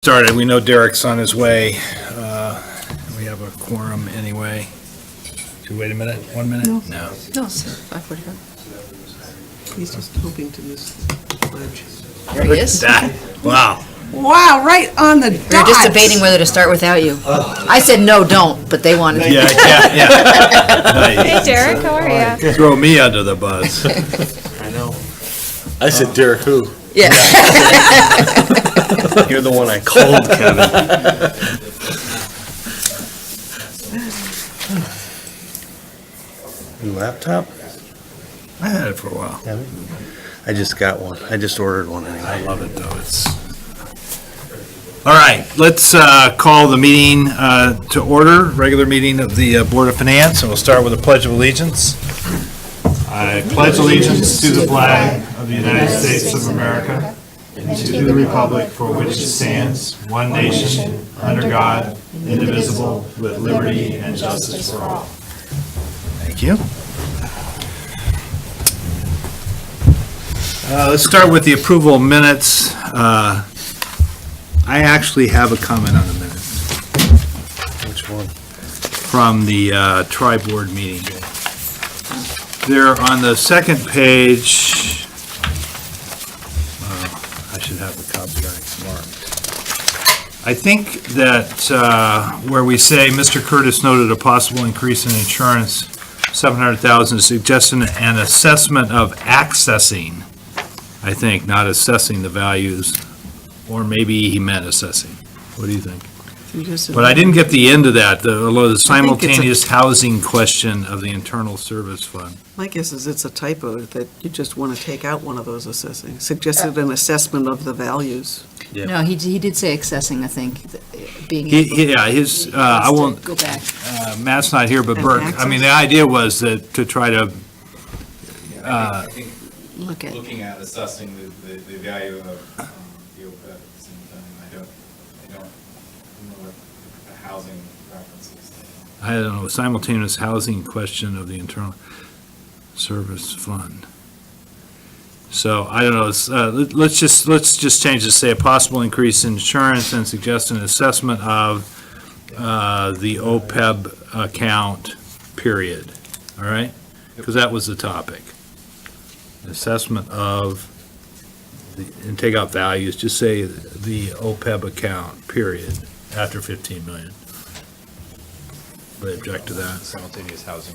Started. We know Derek's on his way. We have a quorum anyway. Should we wait a minute? 1 minute? No. No. No, it's 5:45. He's just hoping to miss the pledge. There he is. Wow. Wow, right on the We were dot. just debating whether to start without you. I said, no, don't, but they wanted to. Yeah. Hey Derek, how are you? Throw me under the bus. I know. I said Derek who? Yeah. You're the one I called, Kevin. New laptop? I had it for a while. I just got one. I just ordered one I anyway. love it, though. It's all right. Let's call the meeting to order. Regular meeting of the Board of Finance, and we'll start with a Pledge of Allegiance. I pledge allegiance to the flag of the United States of America and to the republic for which it stands, one nation, under God, indivisible, with liberty and justice for all. Thank you. Let's start with the approval of minutes. I actually have a comment on the minutes Which one? from the tri-board meeting. They're on the second page. I should have the copy marked. I think that where we say Mr. Curtis noted a possible increase in insurance, 700,000, suggesting an assessment of accessing, I think, not assessing the values, or maybe he meant assessing. What do you think? But I didn't get the end of that, the simultaneous housing question of the internal service fund. My guess is it's a typo, that you just want to take out one of those assessing. Suggested an assessment of the values. No, he did say accessing, I think, being Yeah, his, I won't, go back. Matt's not here, but And Burke, I mean, the idea was that to try to, I think Look at, looking at assessing the value of the OPEB at the same time, I don't know what the housing references. I don't know, simultaneous housing question of the internal service fund. So, I don't know, let's just change to say a possible increase in insurance and suggest an assessment of the OPEB account, period, all right? Because that was the topic. Assessment of, and take out values, just say the OPEB account, period, after 15 million. They object to that. Simultaneous housing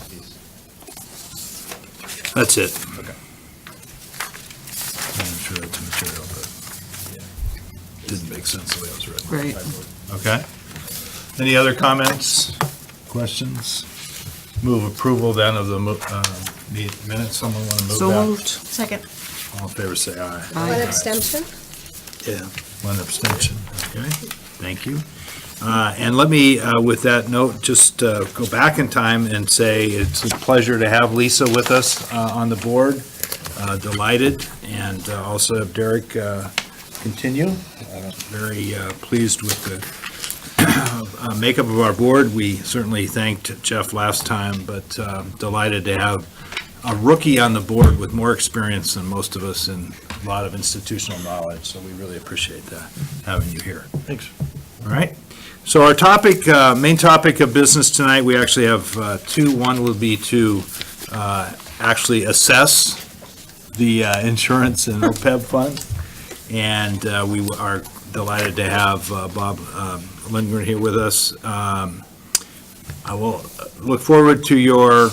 piece. That's it. Okay. I'm sure that's material, but didn't make sense the way it was written. Right. Okay. Any other comments, questions? Move approval then of the minutes. Someone want to move that? So moved. second. All in favor, say aye. Aye. One abstention? Yeah, one abstention, okay, thank you. And let me, with that note, just go back in time and say it's a pleasure to have Lisa with us on the board, delighted, and also have Derek continue. Very pleased with the makeup of our board. We certainly thanked Jeff last time, but delighted to have a rookie on the board with more experience than most of us and a lot of institutional knowledge, so we really appreciate that, having you here. Thanks. All right, so our topic, main topic of business tonight, we actually have two. One will be to actually assess the insurance and OPEB fund, and we are delighted to have Bob Lindgren here with us. I will look forward to your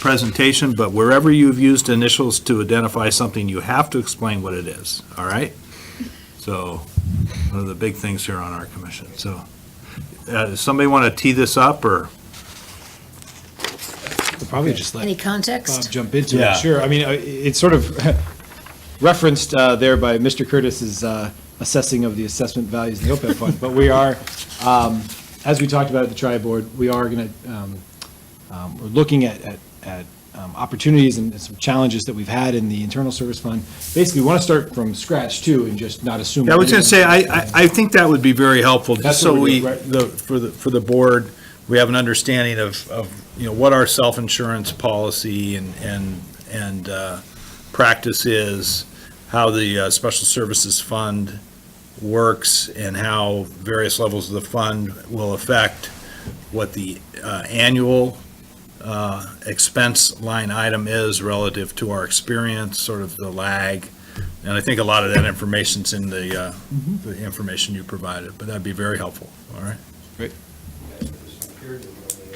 presentation, but wherever you've used initials to identify something, you have to explain what it is, all right? So, one of the big things here on our commission. So, does somebody want to tee this up, or? We'll probably just let Any Bob context? jump into Yeah. it. Sure. I mean, it's sort of referenced there by Mr. Curtis's assessing of the assessment values in the OPEB fund. But we are, as we talked about at the tri-board, we are going to, we're looking at opportunities and some challenges that we've had in the internal service fund. Basically, we want to start from scratch too and just not assume. Yeah, I was going to say, I think that would be very helpful, just That's so what we we, do, for the board, we have an understanding of, you know, what our self-insurance policy and practice is, how the special services fund works and how various levels of the fund will affect what the annual expense line item is relative to our experience, sort of the lag. And I think a lot of that information's in the information you provided, but that'd be very helpful, all right?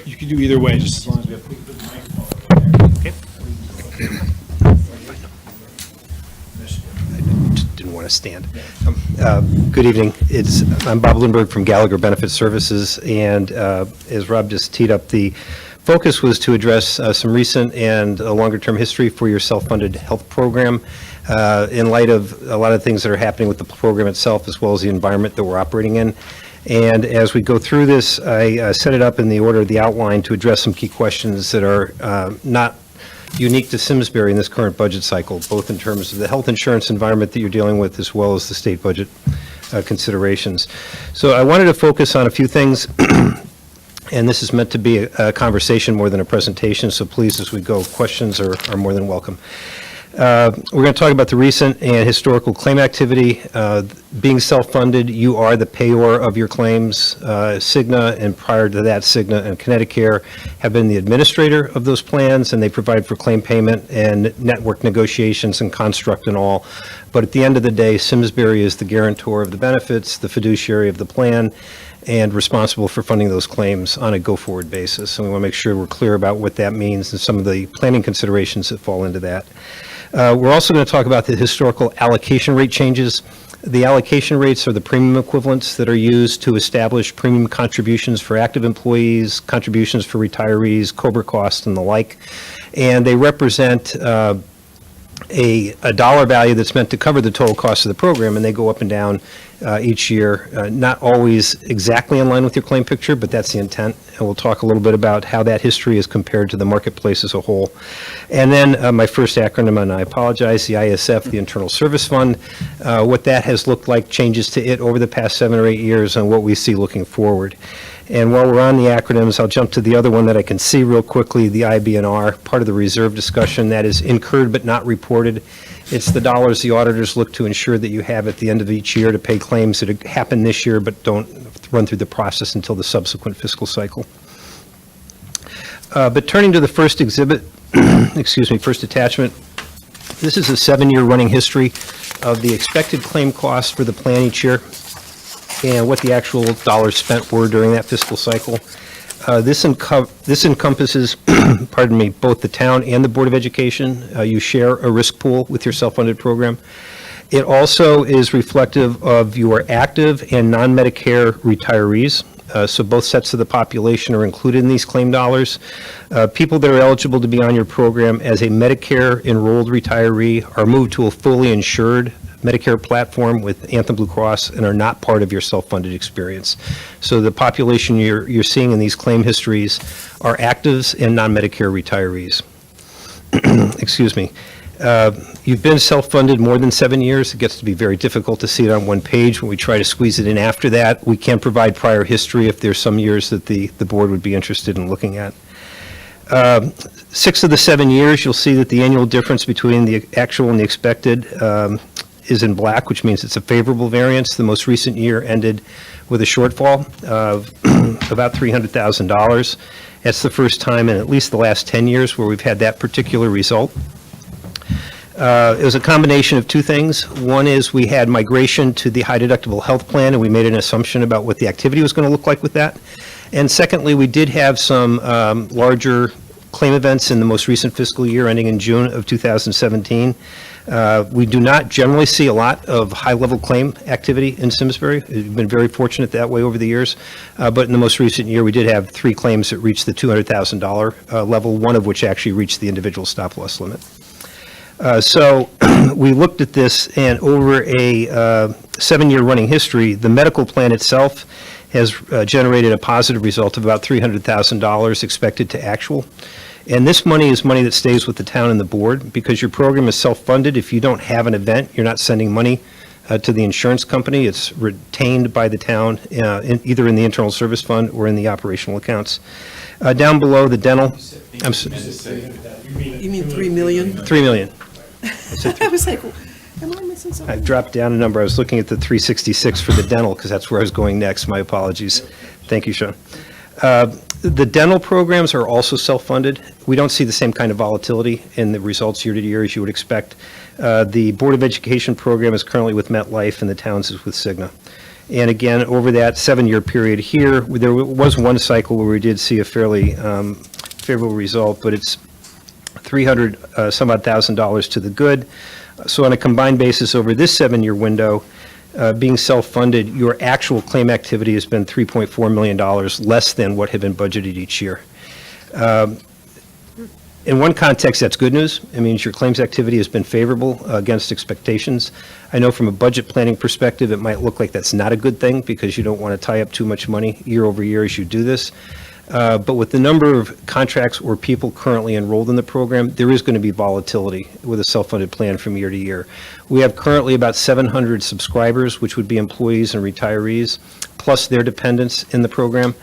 You can do either way, just as long as we have. Didn't want to stand. Good evening. I'm Bob Lindbergh from Gallagher Benefit Services, and as Rob just teed up, the focus was to address some recent and longer-term history for your self-funded health program in light of a lot of things that are happening with the program itself, as well as the environment that we're operating in. And as we go through this, I set it up in the order of the outline to address some key questions that are not unique to Simsbury in this current budget cycle, both in terms of the health insurance environment that you're dealing with, as well as the state budget considerations. So I wanted to focus on a few things, and this is meant to be a conversation more than a presentation, so please, as we go, questions are more than welcome. We're going to talk about the recent and historical claim activity. Being self-funded, you are the payor of your claims. Cigna, and prior to that, Cigna and Connecticut have been the administrator of those plans, and they provide for claim payment and network negotiations and construct and all. But at the end of the day, Simsbury is the guarantor of the benefits, the fiduciary of the plan, and responsible for funding those claims on a go-forward basis. And we want to make sure we're clear about what that means and some of the planning considerations that fall into that. We're also going to talk about the historical allocation rate changes. The allocation rates are the premium equivalents that are used to establish premium contributions for active employees, contributions for retirees, COBRA costs, and the like. And they represent a dollar value that's meant to cover the total cost of the program, and they go up and down each year, not always exactly in line with your claim picture, but that's the intent. And we'll talk a little bit about how that history is compared to the marketplace as a whole. And then my first acronym, and I apologize, the ISF, the Internal Service Fund, what that has looked like, changes to it over the past 7 or 8 years, and what we see looking forward. And while we're on the acronyms, I'll jump to the other one that I can see real quickly, the IBNR, part of the reserve discussion that is incurred but not reported. It's the dollars the auditors look to ensure that you have at the end of each year to pay claims that happen this year but don't run through the process until the subsequent fiscal cycle. But turning to the first exhibit, first attachment, this is a 7-year running history of the expected claim costs for the plan each year and what the actual dollars spent were during that fiscal cycle. This encompasses, pardon me, both the town and the Board of Education. You share a risk pool with your self-funded program. It also is reflective of your active and non-Medicare retirees. So both sets of the population are included in these claim dollars. People that are eligible to be on your program as a Medicare enrolled retiree are moved to a fully insured Medicare platform with Anthem Blue Cross and are not part of your self-funded experience. So the population you're seeing in these claim histories are actives and non-Medicare retirees. Excuse me. You've been self-funded more than 7 years. It gets to be very difficult to see it on one page when we try to squeeze it in after that. We can provide prior history if there's some years that the board would be interested in looking at. 6 of the 7 years, you'll see that the annual difference between the actual and the expected is in black, which means it's a favorable variance. The most recent year ended with a shortfall of about $300,000. That's the first time in at least the last 10 years where we've had that particular result. It was a combination of two things. One is we had migration to the high deductible health plan, and we made an assumption about what the activity was going to look like with that. And secondly, we did have some larger claim events in the most recent fiscal year ending in June of 2017. We do not generally see a lot of high-level claim activity in Simsbury. We've been very fortunate that way over the years. But in the most recent year, we did have 3 claims that reached the $200,000 level, one of which actually reached the individual stop-loss limit. So we looked at this, and over a 7-year running history, the medical plan itself has generated a positive result of about $300,000 expected to actual. And this money is money that stays with the town and the board because your program is self-funded. If you don't have an event, you're not sending money to the insurance company. It's retained by the town either in the internal service fund or in the operational accounts. Down below, the dental. You mean 3 million? 3 million. I was like, Am I missing I something? dropped down a number. I was looking at the 366 for the dental, because that's where I was going next. My apologies. Thank you, Sean. The dental programs are also self-funded. We don't see the same kind of volatility in the results year to year as you would expect. The Board of Education program is currently with MetLife, and the town's is with Cigna. And again, over that 7-year period here, there was one cycle where we did see a fairly favorable result, but it's 300 some odd $1,000 to the good. So on a combined basis over this 7-year window, being self-funded, your actual claim activity has been $3.4 million less than what had been budgeted each year. In one context, that's good news. It means your claims activity has been favorable against expectations. I know from a budget planning perspective, it might look like that's not a good thing because you don't want to tie up too much money year over year as you do this. But with the number of contracts or people currently enrolled in the program, there is going to be volatility with a self-funded plan from year to year. We have currently about 700 subscribers, which would be employees and retirees, plus their dependents in the program.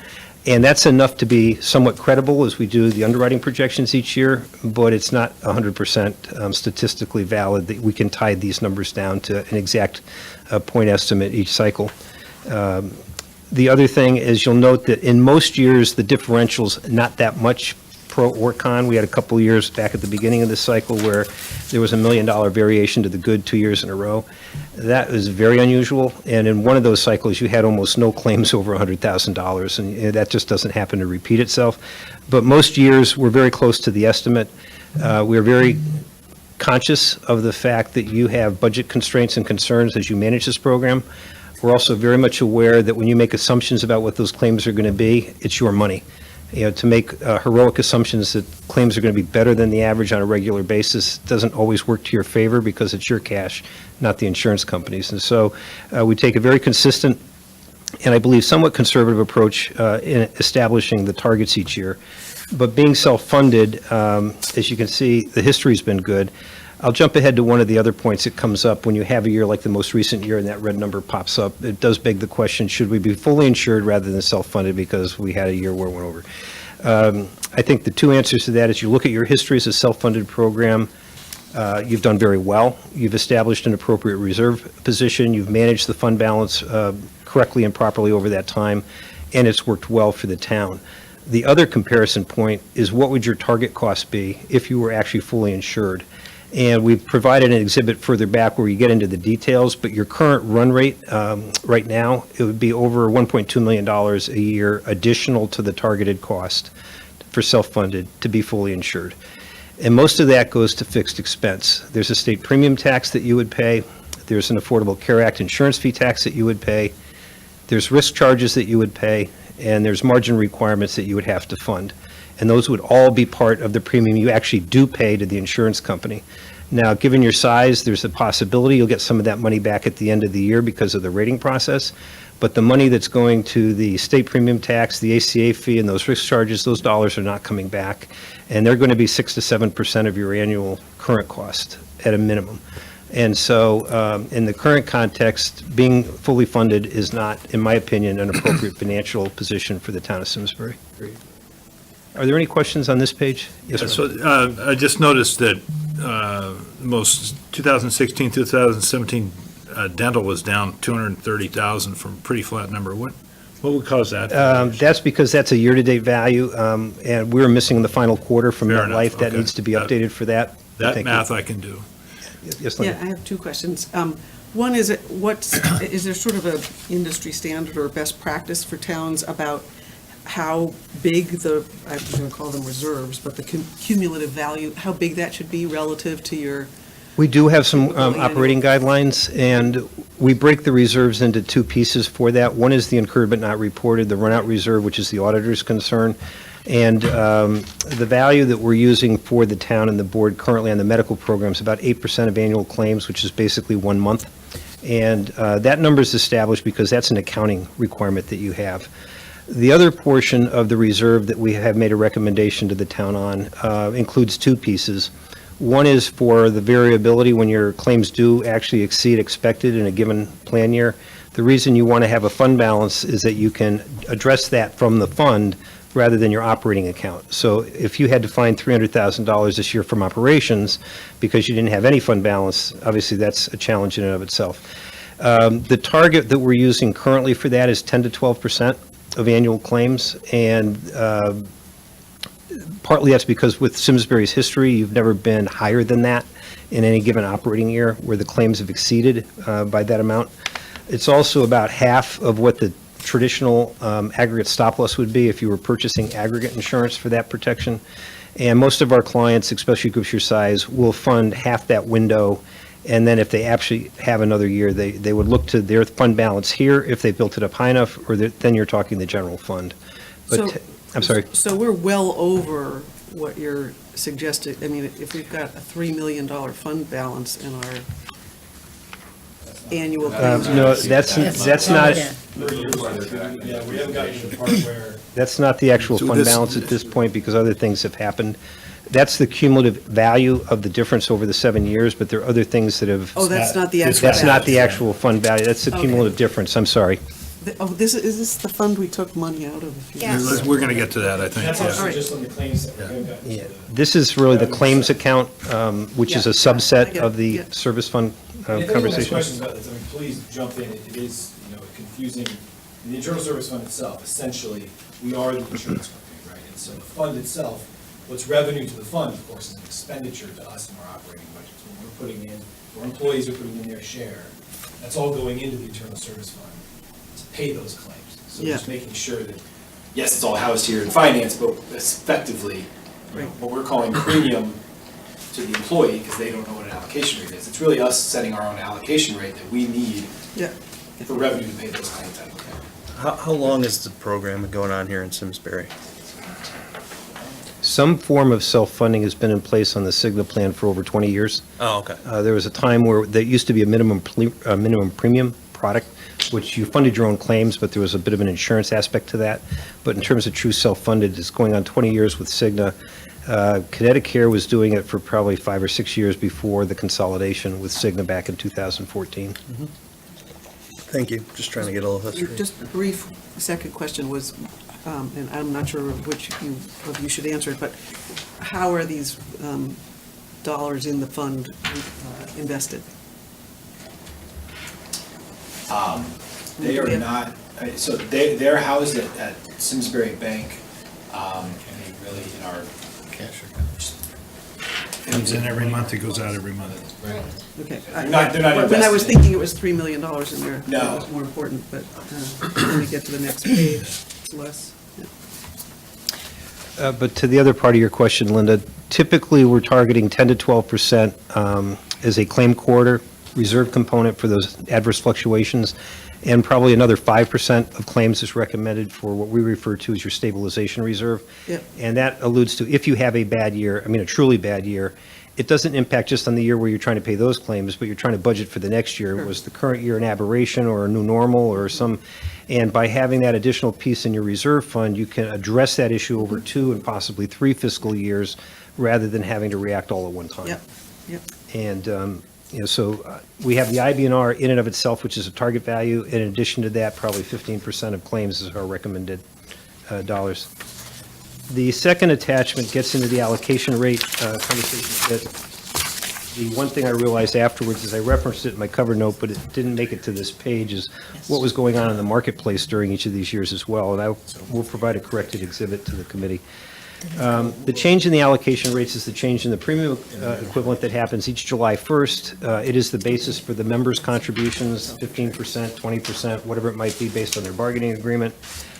And that's enough to be somewhat credible as we do the underwriting projections each year, but it's not 100% statistically valid that we can tie these numbers down to an exact point estimate each cycle. The other thing is you'll note that in most years, the differential's not that much pro or con. We had a couple of years back at the beginning of this cycle where there was $1 million variation to the good 2 years in a row. That was very unusual, and in one of those cycles, you had almost no claims over $100,000, and that just doesn't happen to repeat itself. But most years, we're very close to the estimate. We're very conscious of the fact that you have budget constraints and concerns as you manage this program. We're also very much aware that when you make assumptions about what those claims are going to be, it's your money. You know, to make heroic assumptions that claims are going to be better than the average on a regular basis doesn't always work to your favor because it's your cash, not the insurance companies. And so we take a very consistent and I believe somewhat conservative approach in establishing the targets each year. But being self-funded, as you can see, the history's been good. I'll jump ahead to one of the other points that comes up when you have a year like the most recent year and that red number pops up. It does beg the question, should we be fully insured rather than self-funded because we had a year where it went over? I think the two answers to that is you look at your history as a self-funded program, you've done very well. You've established an appropriate reserve position. You've managed the fund balance correctly and properly over that time, and it's worked well for the town. The other comparison point is what would your target cost be if you were actually fully insured? And we've provided an exhibit further back where you get into the details, but your current run rate right now, it would be over $1.2 million a year additional to the targeted cost for self-funded to be fully insured. And most of that goes to fixed expense. There's a state premium tax that you would pay. There's an Affordable Care Act insurance fee tax that you would pay. There's risk charges that you would pay, and there's margin requirements that you would have to fund. And those would all be part of the premium you actually do pay to the insurance company. Now, given your size, there's a possibility you'll get some of that money back at the end of the year because of the rating process. But the money that's going to the state premium tax, the ACA fee, and those risk charges, those dollars are not coming back. And they're going to be 6 to 7% of your annual current cost at a minimum. And so in the current context, being fully funded is not, in my opinion, an appropriate financial position for the town of Simsbury. Are there any questions on this page? Yes, sir. So I just noticed that most 2016, 2017 dental was down 230,000 from a pretty flat number. What would cause that? That's because that's a year-to-date value, and we're missing the final quarter from Fair enough, MetLife. That okay. needs to be updated for that. That Thank you. math I can do. Yes, Yeah, Linda? I have two questions. One is, is there sort of a industry standard or best practice for towns about how big the, I'm going to call them reserves, but the cumulative value, how big that should be relative to your, We do have some Typical annual. operating guidelines, and we break the reserves into two pieces for that. One is the incurred but not reported, the runout reserve, which is the auditor's concern. And the value that we're using for the town and the board currently on the medical program is about 8% of annual claims, which is basically 1 month. And that number is established because that's an accounting requirement that you have. The other portion of the reserve that we have made a recommendation to the town on includes two pieces. One is for the variability when your claims do actually exceed expected in a given plan year. The reason you want to have a fund balance is that you can address that from the fund rather than your operating account. So if you had to find $300,000 this year from operations because you didn't have any fund balance, obviously that's a challenge in and of itself. The target that we're using currently for that is 10 to 12% of annual claims, and partly that's because with Simsbury's history, you've never been higher than that in any given operating year where the claims have exceeded by that amount. It's also about half of what the traditional aggregate stop loss would be if you were purchasing aggregate insurance for that protection. And most of our clients, especially groups your size, will fund half that window. And then if they actually have another year, they would look to their fund balance here if they built it up high enough, or then you're talking the general fund. But, So- I'm sorry. So we're well over what you're suggesting. I mean, if we've got a $3 million fund balance in our annual claims. No, that's not, Yeah, we haven't gotten to the part where. that's not the actual So fund this- balance at this point because other things have happened. That's the cumulative value of the difference over the 7 years, but there are other things that have. Oh, that's not the actual. That's not the balance. actual fund value, that's the Okay. cumulative difference, I'm sorry. Oh, is this the fund we took money out of? a few Yes. years ago? We're going to get to that, I think. That's yeah. also just on the claims that we haven't gotten to Yeah, the. this is really the claims account, which is a Yeah, I subset get of it, the yeah. service fund If anyone has conversation. questions about this, I mean, please jump in. It is, confusing. In the internal service fund itself, essentially, we are the insurance company, right? And so the fund itself, what's revenue to the fund, of course, is an expenditure to us in our operating budgets. When we're putting in, our employees are putting in their share, that's all going into the internal service fund to pay those claims. So Yeah. just making sure that, yes, it's all housed here in finance, but effectively, Right. what we're calling premium to the employee, because they don't know what an allocation rate is. It's really us setting our own allocation rate that we need Yeah, for revenue to pay those claims out. How long is the program going on here in Simsbury? Some form of self-funding has been in place on the Cigna plan for over 20 years. Oh, okay. There was a time where there used to be a minimum premium product, which you funded your own claims, but there was a bit of an insurance aspect to that. But in terms of true self-funded, it's going on 20 years with Cigna. Connecticut was doing it for probably 5 or 6 years before the consolidation with Cigna back in 2014. Thank you. Just trying to get a little history. just a brief second question was, and I'm not sure which of you should answer it, but how are these dollars in the fund invested? They are not, so they're housed at Simsbury Bank, and they really, in our. Comes in every month, it goes out every month. Okay. They're not When I was invested. thinking it was $3 million in there. No. That was more important, but when we get to the next page, it's less. Yeah. But to the other part of your question, Linda, typically, we're targeting 10 to 12% as a claim corridor reserve component for those adverse fluctuations, and probably another 5% of claims is recommended for what we refer to as your stabilization reserve. Yep. And that alludes to if you have a bad year, I mean, a truly bad year, it doesn't impact just on the year where you're trying to pay those claims, but you're trying to budget for the next year. Was the current year an aberration or a new normal or some, and by having that additional piece in your reserve fund, you can address that issue over 2 and possibly 3 fiscal years rather than having to react all at one time. Yep, yep. And, so we have the IBNR in and of itself, which is a target value. In addition to that, probably 15% of claims is our recommended dollars. The second attachment gets into the allocation rate conversation a bit. The one thing I realized afterwards is I referenced it in my cover note, but it didn't make it to this page, is what was going on in the marketplace during each of these years as well. And I will provide a corrected exhibit to the committee. The change in the allocation rates is the change in the premium equivalent that happens each July 1st. It is the basis for the members' contributions, 15%, 20%, whatever it might be based on their bargaining agreement,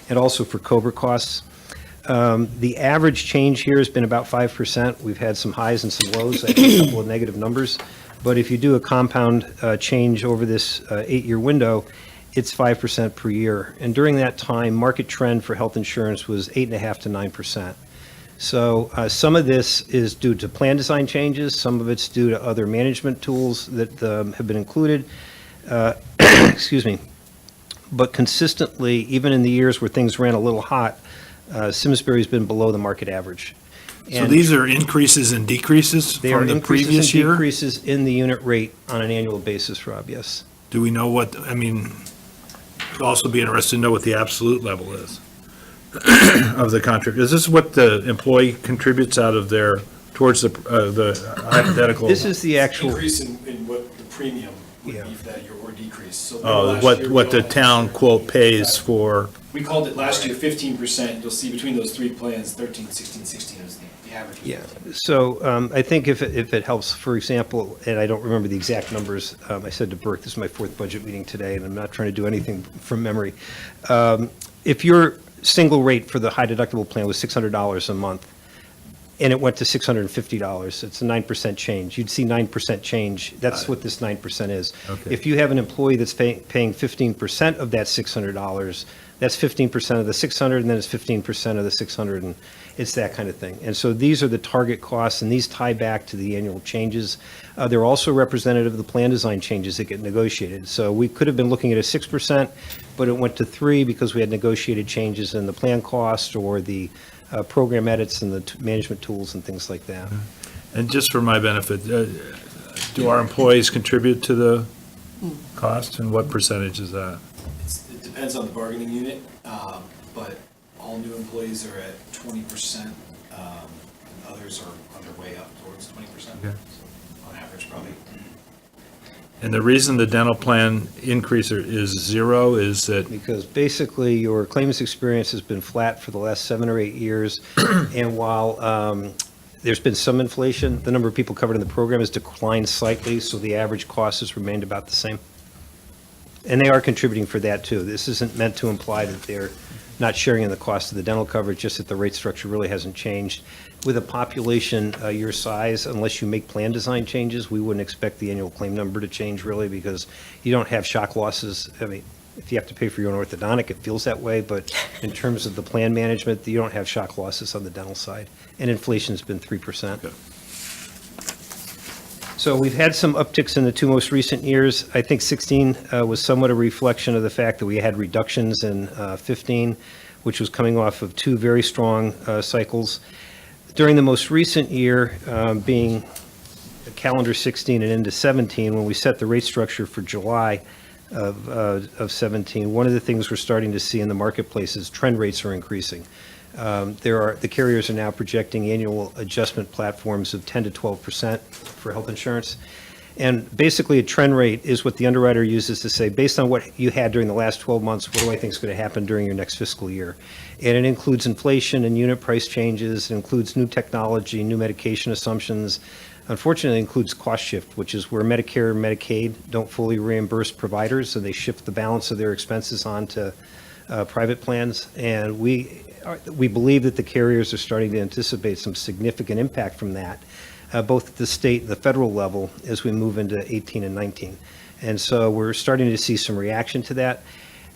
and also for COBRA costs. The average change here has been about 5%. We've had some highs and some lows, I think a couple of negative numbers. But if you do a compound change over this 8-year window, it's 5% per year. And during that time, market trend for health insurance was 8.5% to 9%. So some of this is due to plan design changes, some of it's due to other management tools that have been included. Excuse me. But consistently, even in the years where things ran a little hot, Simsbury's been below the market average. So And these are increases and decreases they are from the increases previous and year? decreases in the unit rate on an annual basis, Rob, yes. Do we know what, I mean, I'd also be interested to know what the absolute level is. of the contract? Is this what the employee contributes out of their, towards the hypothetical? This is the actual, Increase in what the premium would Yeah. be for that year, or decrease. So Oh, last what, year, what we the all- town quote pays for, We called it last year 15%. You'll see between those three plans, 13, 16, 16 is the average. yeah. So I think if it helps, for example, and I don't remember the exact numbers, I said to Burke, this is my fourth budget meeting today, and I'm not trying to do anything from memory. If your single rate for the high deductible plan was $600 a month, and it went to $650, it's a 9% change. You'd see 9% change. That's what this 9% is. Okay. If you have an employee that's paying 15% of that $600, that's 15% of the 600, and then it's 15% of the 600, and it's that kind of thing. And so these are the target costs, and these tie back to the annual changes. They're also representative of the plan design changes that get negotiated. So we could have been looking at a 6%, but it went to 3 because we had negotiated changes in the plan cost or the program edits and the management tools and things like that. and just for my benefit, do our employees contribute to the cost, and what percentage is that? It depends on the bargaining unit, but all new employees are at 20%, and others are on their way up towards 20%. Okay. So on average, probably. And the reason the dental plan increase is 0 is that, Because basically, your claims experience has been flat for the last 7 or 8 years, and while there's been some inflation, the number of people covered in the program has declined slightly, so the average cost has remained about the same. And they are contributing for that, too. This isn't meant to imply that they're not sharing in the cost of the dental coverage, just that the rate structure really hasn't changed. With a population your size, unless you make plan design changes, we wouldn't expect the annual claim number to change, really, because you don't have shock losses. I mean, if you have to pay for your own orthodontic, it feels that way, but in terms of the plan management, you don't have shock losses on the dental side, and inflation's been 3%. Okay. So we've had some upticks in the 2 most recent years. I think 16 was somewhat a reflection of the fact that we had reductions in 15, which was coming off of 2 very strong cycles. During the most recent year, being calendar 16 and into 17, when we set the rate structure for July of 17, one of the things we're starting to see in the marketplace is trend rates are increasing. The carriers are now projecting annual adjustment platforms of 10 to 12% for health insurance. And basically, a trend rate is what the underwriter uses to say, based on what you had during the last 12 months, what do I think is going to happen during your next fiscal year? And it includes inflation and unit price changes, it includes new technology, new medication assumptions. Unfortunately, it includes cost shift, which is where Medicare and Medicaid don't fully reimburse providers, so they shift the balance of their expenses onto private plans. And we believe that the carriers are starting to anticipate some significant impact from that, both at the state and the federal level, as we move into 18 and 19. And so we're starting to see some reaction to that.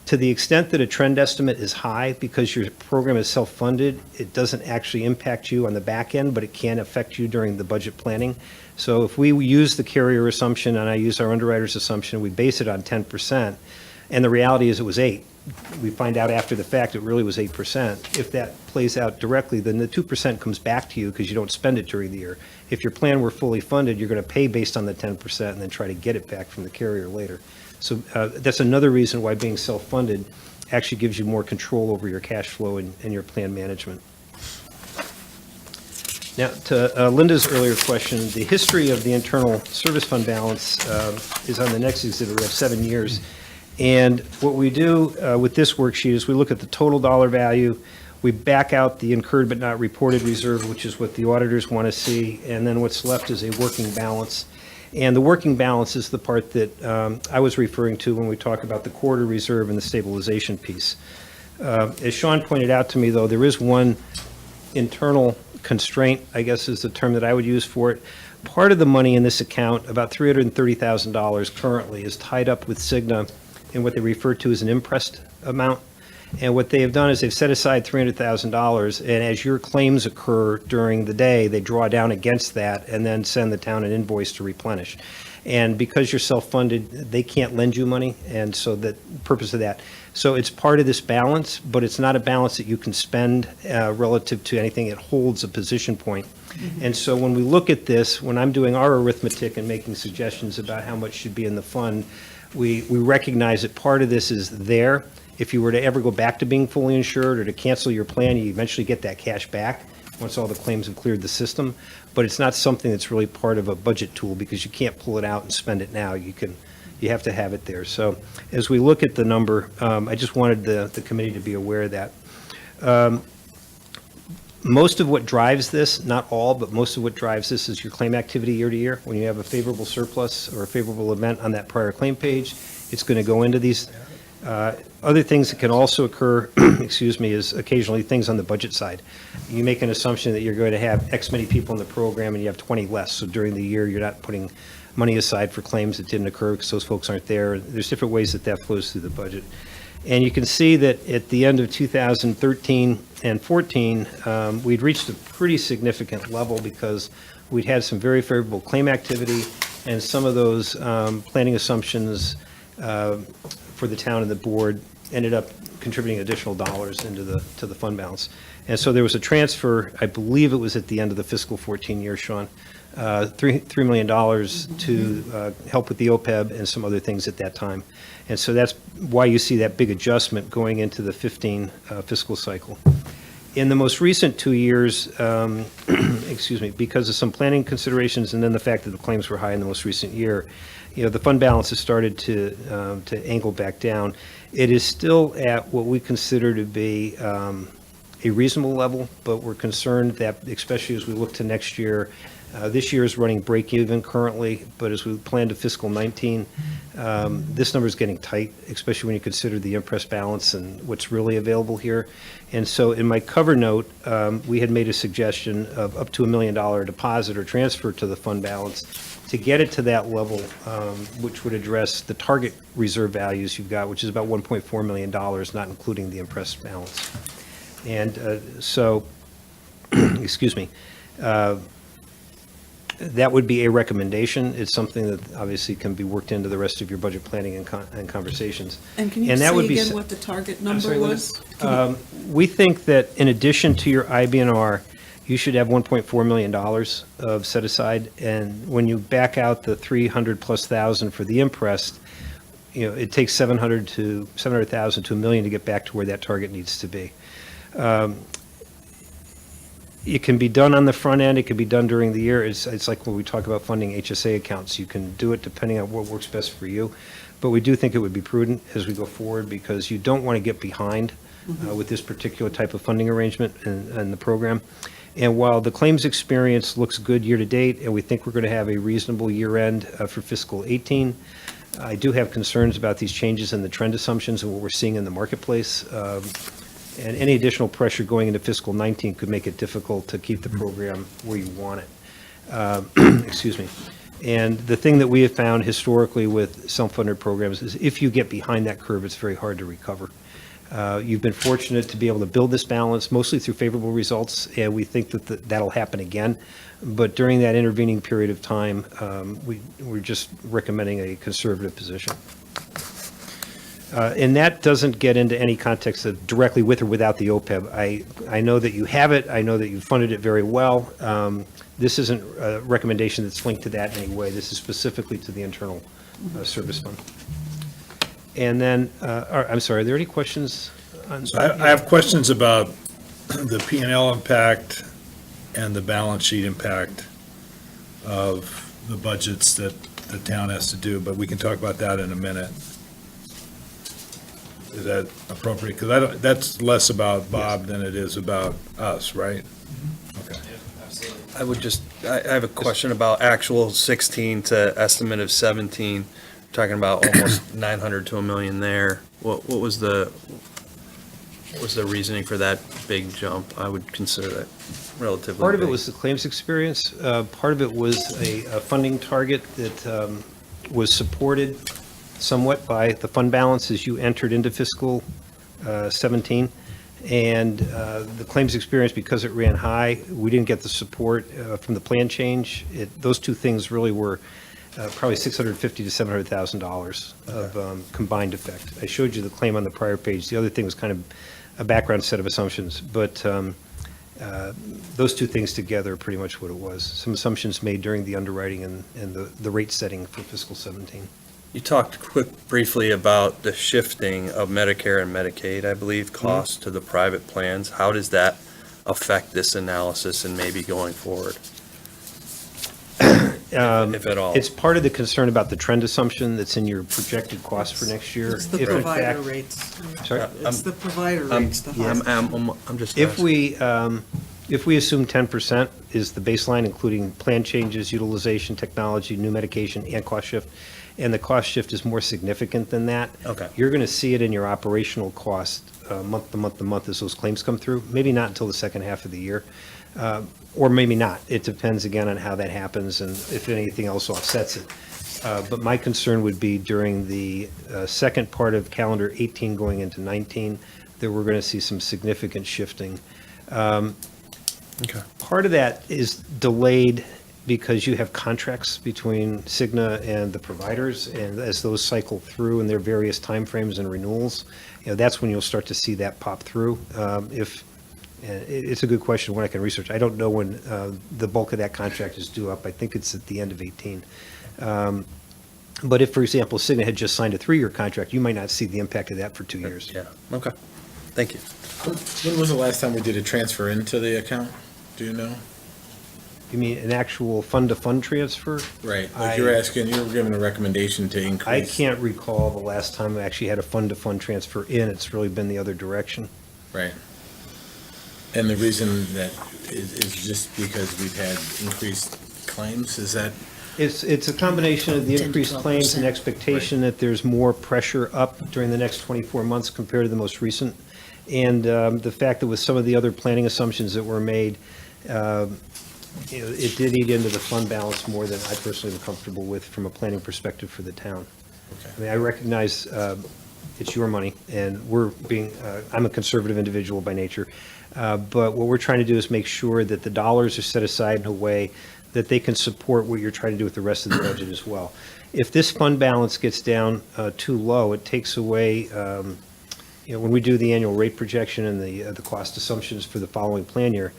To the extent that a trend estimate is high, because your program is self-funded, it doesn't actually impact you on the back end, but it can affect you during the budget planning. So if we use the carrier assumption and I use our underwriter's assumption, we base it on 10%, and the reality is it was 8. We find out after the fact it really was 8%. If that plays out directly, then the 2% comes back to you because you don't spend it during the year. If your plan were fully funded, you're going to pay based on the 10% and then try to get it back from the carrier later. So that's another reason why being self-funded actually gives you more control over your cash flow and your plan management. Now, to Linda's earlier question, the history of the internal service fund balance is on the next exhibit. We have 7 years. And what we do with this worksheet is we look at the total dollar value, we back out the incurred but not reported reserve, which is what the auditors want to see, and then what's left is a working balance. And the working balance is the part that I was referring to when we talk about the quarter reserve and the stabilization piece. As Sean pointed out to me, though, there is one internal constraint, I guess is the term that I would use for it. Part of the money in this account, about $330,000 currently, is tied up with Cigna in what they refer to as an impressed amount. And what they have done is they've set aside $300,000, and as your claims occur during the day, they draw down against that and then send the town an invoice to replenish. And because you're self-funded, they can't lend you money, and so the purpose of that. So it's part of this balance, but it's not a balance that you can spend relative to anything. It holds a position point. Mm-hmm. And so when we look at this, when I'm doing our arithmetic and making suggestions about how much should be in the fund, we recognize that part of this is there, If you were to ever go back to being fully insured or to cancel your plan, you eventually get that cash back once all the claims have cleared the system. But it's not something that's really part of a budget tool because you can't pull it out and spend it now. You have to have it there. So as we look at the number, I just wanted the committee to be aware of that. Most of what drives this, not all, but most of what drives this is your claim activity year to year. When you have a favorable surplus or a favorable event on that prior claim page, it's going to go into these. Other things that can also occur, excuse me, is occasionally things on the budget side. You make an assumption that you're going to have X many people in the program and you have 20 less. So during the year, you're not putting money aside for claims that didn't occur because those folks aren't there. There's different ways that flows through the budget. And you can see that at the end of 2013 and 14, we'd reached a pretty significant level because we'd had some very favorable claim activity, and some of those planning assumptions for the town and the board ended up contributing additional dollars to the fund balance. And so there was a transfer, I believe it was at the end of the fiscal 14 year, Sean, $3 million to help with the OPEB and some other things at that time. And so that's why you see that big adjustment going into the 15 fiscal cycle. In the most recent 2 years, excuse me, because of some planning considerations and then the fact that the claims were high in the most recent year, the fund balance has started to angle back down. It is still at what we consider to be a reasonable level, but we're concerned that, especially as we look to next year, this year is running break even currently, but as we plan to fiscal 19, this number is getting tight, especially when you consider the impressed balance and what's really available here. And so in my cover note, we had made a suggestion of up to $1 million deposit or transfer to the fund balance to get it to that level, which would address the target reserve values you've got, which is about $1.4 million, not including the impressed balance. And so, excuse me, that would be a recommendation. It's something that obviously can be worked into the rest of your budget planning and conversations. And can you that say would be again what the target I'm number sorry, what was? is- We think that in addition to your IBNR, you should have $1.4 million of set aside. And when you back out the 300+ thousand for the impressed, it takes 700,000 to $1 million to get back to where that target needs to be. It can be done on the front end. It can be done during the year. It's like when we talk about funding HSA accounts. You can do it depending on what works best for you. But we do think it would be prudent as we go forward because you don't want to get behind with this particular type of funding arrangement and the program. And while the claims experience looks good year to date, and we think we're going to have a reasonable year end for fiscal 18, I do have concerns about these changes in the trend assumptions and what we're seeing in the marketplace. And any additional pressure going into fiscal 19 could make it difficult to keep the program where you want it. Excuse me. And the thing that we have found historically with self-funded programs is if you get behind that curve, it's very hard to recover. You've been fortunate to be able to build this balance mostly through favorable results, and we think that that'll happen again. But during that intervening period of time, we're just recommending a conservative position. And that doesn't get into any context of directly with or without the OPEB. I know that you have it. I know that you funded it very well. This isn't a recommendation that's linked to that in any way. This is specifically to the internal service fund. And then, I'm sorry, are there any questions? I have questions about the P&L impact and the balance sheet impact of the budgets that the town has to do, but we can talk about that in a minute. Is that appropriate? Because that's less about Bob than it is about us, right? Okay. I have a question about actual 16 to estimate of 17, talking about almost 900 to $1 million there. What was the reasoning for that big jump? I would consider that relatively Part of it big. was the claims experience. Part of it was a funding target that was supported somewhat by the fund balance as you entered into fiscal 17. And the claims experience, because it ran high, we didn't get the support from the plan change. Those two things really were probably $650,000 to $700,000 of combined effect. I showed you the claim on the prior page. The other thing was kind of a background set of assumptions, but those two things together are pretty much what it was. Some assumptions made during the underwriting and the rate setting for fiscal 17. You talked briefly about the shifting of Medicare and Medicaid, I believe, costs to the private plans. How does that affect this analysis and maybe going forward, if at all? It's part of the concern about the trend assumption that's in your projected cost for next year. It's the If in provider fact- rates. Sorry? It's the provider rates, the I'm just If asking. if we assume 10% is the baseline, including plan changes, utilization, technology, new medication, and cost shift, and the cost shift is more significant than that. Okay. You're going to see it in your operational cost, month to month to month as those claims come through. Maybe not until the second half of the year, or maybe not. It depends again on how that happens and if anything else offsets it. But my concern would be during the second part of calendar 18 going into 19, that we're going to see some significant shifting. Okay. Part of that is delayed because you have contracts between Cigna and the providers, and as those cycle through in their various timeframes and renewals, that's when you'll start to see that pop through. It's a good question, when I can research. I don't know when the bulk of that contract is due up. I think it's at the end of 18. But if, for example, Cigna had just signed a 3-year contract, you might not see the impact of that for 2 years. Yeah, okay. Thank you. When was the last time we did a transfer into the account? Do you know? You mean an actual fund-to-fund transfer? Right, like you were asking, you were given a recommendation to I increase. can't recall the last time we actually had a fund-to-fund transfer in. It's really been the other direction. Right. And the reason that is just because we've had increased claims, is that? It's a combination of the 10 to increased claims and 12%. expectation that there's more pressure up during the next 24 months compared to the most recent. And the fact that with some of the other planning assumptions that were made, it did eat into the fund balance more than I personally am comfortable with from a planning perspective for the town. Okay. I mean, I recognize it's your money, and I'm a conservative individual by nature, but what we're trying to do is make sure that the dollars are set aside in a way that they can support what you're trying to do with the rest of the budget as well. If this fund balance gets down too low, it takes away, when we do the annual rate projection and the cost assumptions for the following plan year,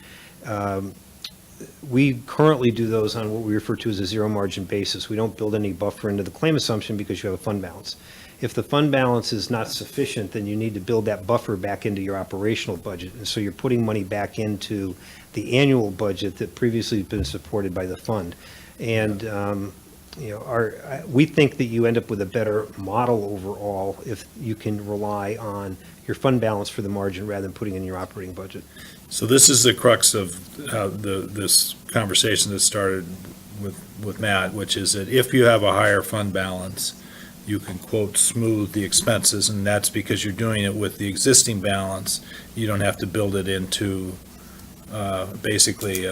we currently do those on what we refer to as a zero margin basis. We don't build any buffer into the claim assumption because you have a fund balance. If the fund balance is not sufficient, then you need to build that buffer back into your operational budget. And so you're putting money back into the annual budget that previously has been supported by the fund. And, we think that you end up with a better model overall if you can rely on your fund balance for the margin rather than putting in your operating budget. So this is the crux of this conversation that started with Matt, which is that if you have a higher fund balance, you can, quote, smooth the expenses, and that's because you're doing it with the existing balance. You don't have to build it into basically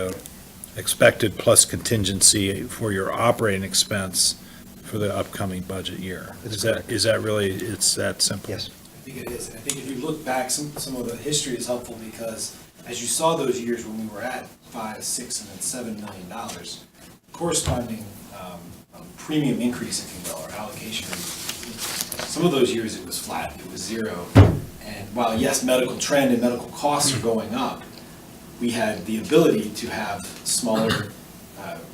expected plus contingency for your operating expense for the upcoming budget year. Is that really, it's that simple? Yes. I think it is. I think if you look back, some of the history is helpful because as you saw those years when we were at $5, $6, and then $7 million, corresponding premium increase, if you will, or allocation rate, some of those years it was flat, it was zero. And while yes, medical trend and medical costs are going up, we had the ability to have smaller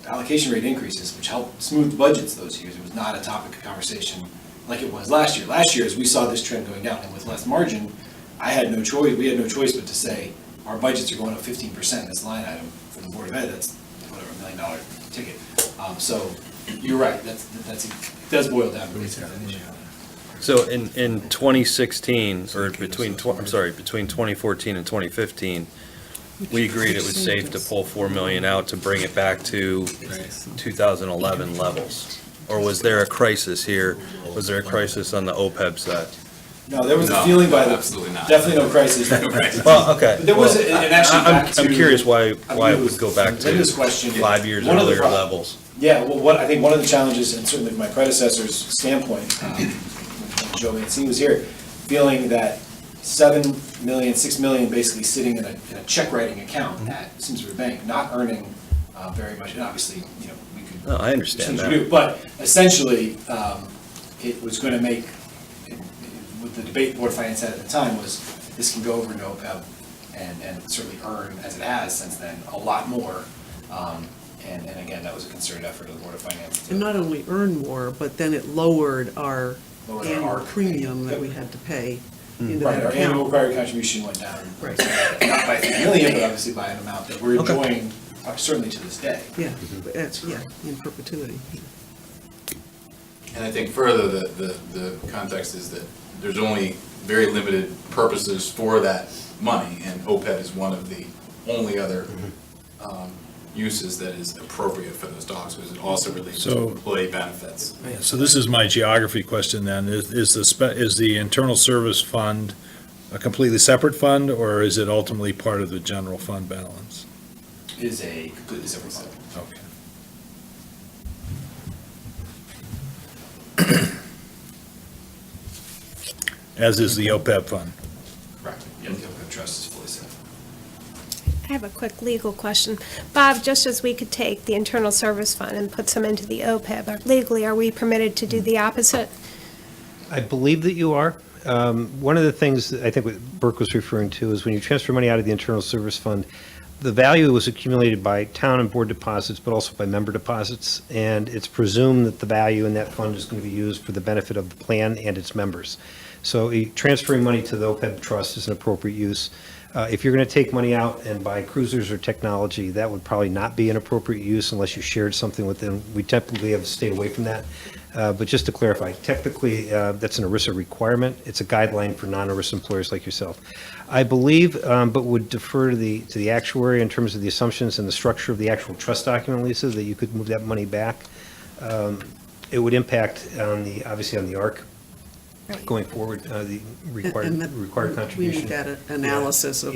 allocation rate increases, which helped smooth budgets those years. It was not a topic of conversation like it was last year. Last year, as we saw this trend going down, and with less margin, we had no choice but to say, our budgets are going up 15% in this line item for the Board of Ed, that's whatever, $1 million ticket. So you're right, it does boil down to basically that issue. So in 2016, or between 2014 and 2015, we agreed it was safe to pull 4 million out to bring it back to 2011 levels. Or was there a crisis here? Was there a crisis on the OPEB side? No, there was a feeling by the, definitely no crisis. Well, okay. But there was, and actually back to. I'm curious why it was would go back to Linda's question. 5 years One of the earlier pro- levels. Yeah, well, I think one of the challenges, and certainly from my predecessor's standpoint, when Joe Mancini was here, feeling that 7 million, 6 million basically sitting in a check writing account at Simsbury Bank, not earning very much, and obviously, we could. No, I understand change that. the view, but essentially, it was gonna make, what the debate Board of Finance had at the time was, this can go over into OPEB and certainly earn, as it has since then, a lot more. And again, that was a concerted effort of the Board of Finance. And not only earn more, but then it lowered our Lowered annual our- premium that Yep. we had to pay into Right, that our annual account. required contribution went down. Right. Not by 3 million, but obviously by an amount that we're Okay. enjoying, certainly to this day. Yeah, that's, in perpetuity. And I think further, the context is that there's only very limited purposes for that money, and OPEB is one of the only other uses that is appropriate for those dogs, because it also relates to So- employee benefits. So this is my geography question then. Is the internal service fund a completely separate fund, or is it ultimately part of the general fund balance? It is a completely separate fund. Okay. As is the OPEB fund. Correct. Yeah, the OPEB trust is fully set. I have a quick legal question. Bob, just as we could take the internal service fund and put some into the OPEB, legally, are we permitted to do the opposite? I believe that you are. One of the things that I think what Burke was referring to is when you transfer money out of the internal service fund, the value was accumulated by town and board deposits, but also by member deposits, and it's presumed that the value in that fund is going to be used for the benefit of the plan and its members. So transferring money to the OPEB trust is an appropriate use. If you're going to take money out and buy cruisers or technology, that would probably not be an appropriate use unless you shared something with them. We typically have stayed away from that. But just to clarify, technically, that's an ERISA requirement. It's a guideline for non-ERISA employers like yourself. I believe, but would defer to the actuary in terms of the assumptions and the structure of the actual trust document, Lisa, that you could move that money back. It would impact obviously on the ARC going forward, the required And that- contribution. We need that analysis of.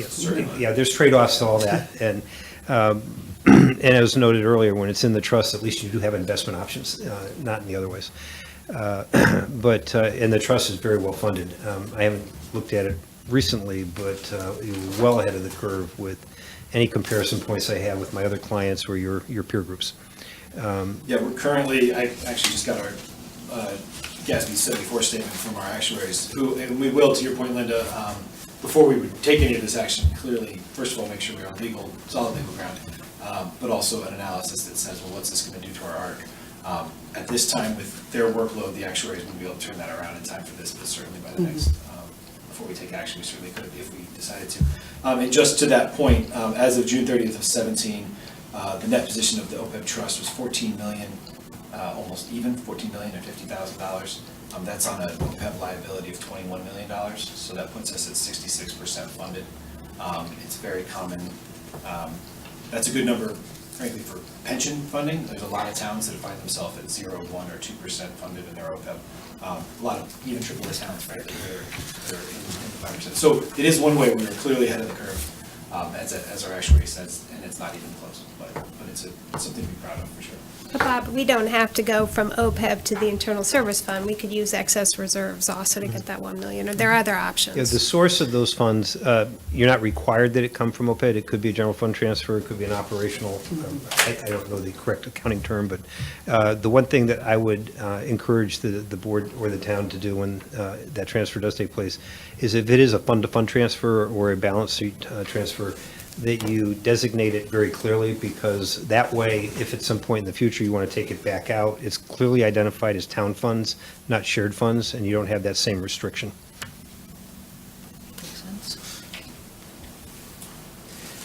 Yeah, there's trade-offs to all that, and, and as noted earlier, when it's in the trust, at least you do have investment options, not in the other ways. But, and the trust is very well funded. I haven't looked at it recently, but you're well ahead of the curve with any comparison points I have with my other clients or your peer groups. Yeah, we're currently, I actually just got our GASB 74 statement from our actuaries, who, and we will, to your point, Linda, before we would take any of this action, clearly, first of all, make sure we're on solid legal ground, but also an analysis that says, well, what's this going to do to our ARC? At this time, with their workload, the actuaries would be able to turn that around in time for this, but certainly by the next, before we take action, we certainly could if we decided to. And just to that point, as of June 30th of 17, the net position of the OPEB trust was 14 million, almost even, $14,050,000. That's on an OPEB liability of $21 million, so that puts us at 66% funded. It's very common. That's a good number, frankly, for pension funding. There's a lot of towns that find themselves at 0, 1, or 2% funded in their OPEB. A lot of even AAA towns, right, that they're in the 5%. So it is one way we are clearly ahead of the curve, as our actuary says, and it's not even close, but it's something to be proud of for sure. But Bob, we don't have to go from OPEB to the internal service fund. We could use excess reserves also to get that 1 million, or there are other options. Yeah, the source of those funds, you're not required that it come from OPEB. It could be a general fund transfer, it could be an operational, I don't know the correct accounting term, but the one thing that I would encourage the board or the town to do when that transfer does take place is if it is a fund-to-fund transfer or a balance sheet transfer, that you designate it very clearly, because that way, if at some point in the future you want to take it back out, it's clearly identified as town funds, not shared funds, and you don't have that same restriction.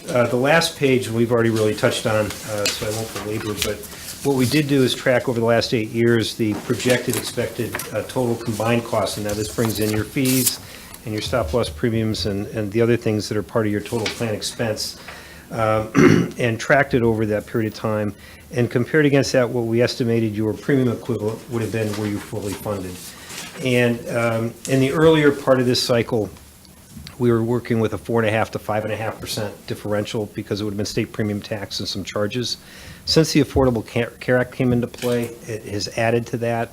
The last page, we've already really touched on, so I won't belabor, but what we did do is track over the last 8 years the projected expected total combined costs, and now this brings in your fees and your stop-loss premiums and the other things that are part of your total plan expense, and tracked it over that period of time, and compared against that what we estimated your premium equivalent would have been were you fully funded. And in the earlier part of this cycle, we were working with a 4.5% to 5.5% differential because it would have been state premium tax and some charges. Since the Affordable Care Act came into play, it has added to that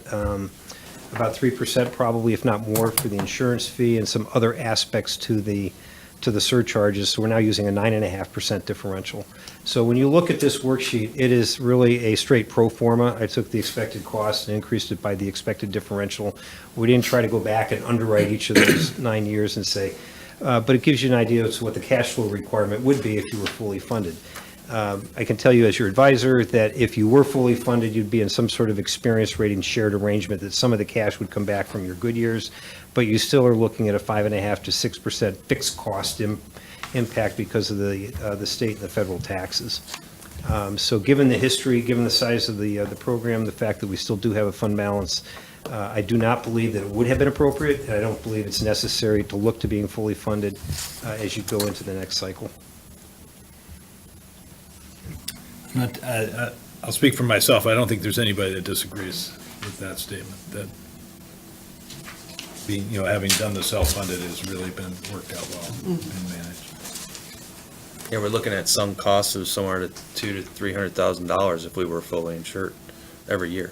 about 3% probably, if not more, for the insurance fee and some other aspects to the surcharges. So we're now using a 9.5% differential. So when you look at this worksheet, it is really a straight pro forma. I took the expected cost and increased it by the expected differential. We didn't try to go back and underwrite each of those 9 years and say, but it gives you an idea as to what the cash flow requirement would be if you were fully funded. I can tell you as your advisor that if you were fully funded, you'd be in some sort of experience rating shared arrangement, that some of the cash would come back from your good years, but you still are looking at a 5.5% to 6% fixed cost impact because of the state and the federal taxes. So given the history, given the size of the program, the fact that we still do have a fund balance, I do not believe that it would have been appropriate, and I don't believe it's necessary to look to being fully funded as you go into the next cycle. I'll speak for myself. I don't think there's anybody that disagrees with that statement, that being, having done the self-funded has really been worked out well and managed. Yeah, we're looking at some costs of somewhere to $200,000 to $300,000 if we were fully insured every year.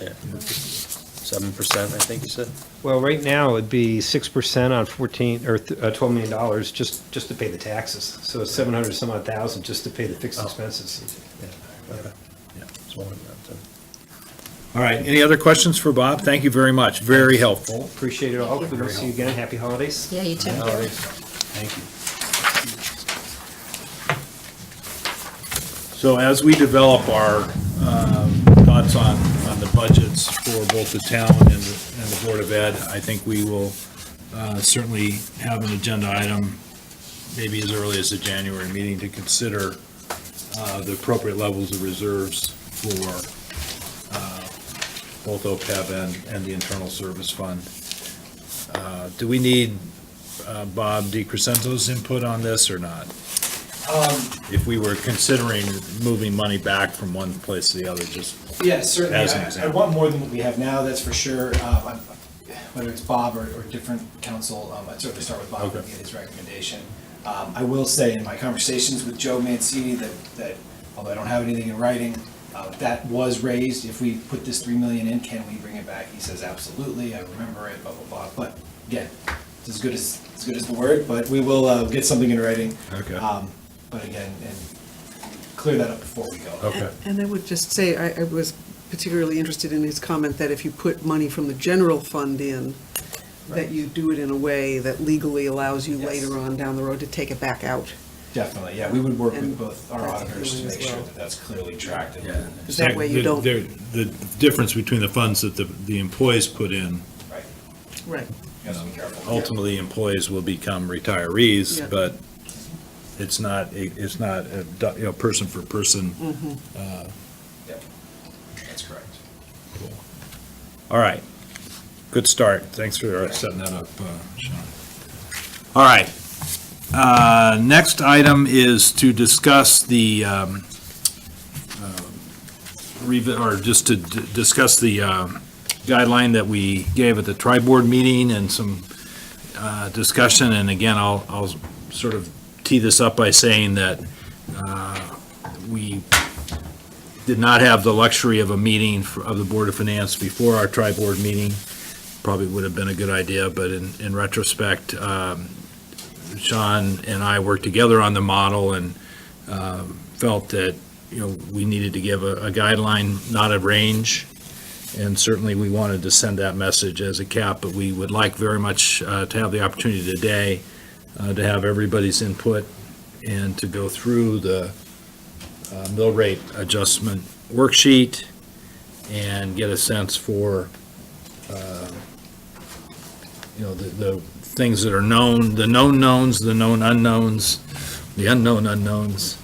Yeah. 7%, I think you said? Well, right now, it'd be 6% on $12 million just to pay the taxes. So it's 700 some odd thousand just to pay the fixed expenses. Okay. Yeah. All right, any other questions for Bob? Thank you very much, very helpful. Appreciate it all. We'll see you again. Happy holidays. Yeah, you too. Thank you. So as we develop our thoughts on the budgets for both the town and the Board of Ed, I think we will certainly have an agenda item, maybe as early as the January meeting, to consider the appropriate levels of reserves for both OPEB and the Internal Service Fund. Do we need Bob DiCrescenzo's input on this or not? If we were considering moving money back from one place to the other, just Yeah, certainly. As an I example. want more than what we have now, that's for sure. Whether it's Bob or different council, I'd certainly start with Bob and Okay. get his recommendation. I will say in my conversations with Joe Mancini that although I don't have anything in writing, that was raised. If we put this $3 million in, can we bring it back? He says, absolutely, I remember it, blah, blah, blah. But again, it's as good as the word, but we will get something in writing. Okay. But again, and clear that up before we go. Okay. And I would just say, I was particularly interested in his comment that if you put money from the general fund in, that you do it in a way that legally allows you Yes. later on down the road to take it back out. Definitely, yeah, we would work with And both our that's auditors to appealing as make sure well. that that's clearly tracked. Yeah. Because that way you don't- The difference between the funds that the employees put in, Right, Right. you have to be careful. ultimately employees will become retirees, Yeah. but it's not a person for person. Yep, that's correct. All right, good start. Thanks for setting that up, Sean. All right, next item is to discuss the, just to discuss the guideline that we gave at the tri-board meeting and some discussion. And again, I'll sort of tee this up by saying that we did not have the luxury of a meeting of the Board of Finance before our tri-board meeting. Probably would have been a good idea, but in retrospect, Sean and I worked together on the model and felt that, we needed to give a guideline, not a range. And certainly we wanted to send that message as a cap, but we would like very much to have the opportunity today to have everybody's input and to go through the mill rate adjustment worksheet and get a sense for, the things that are known, the known knowns, the known unknowns, the unknown unknowns,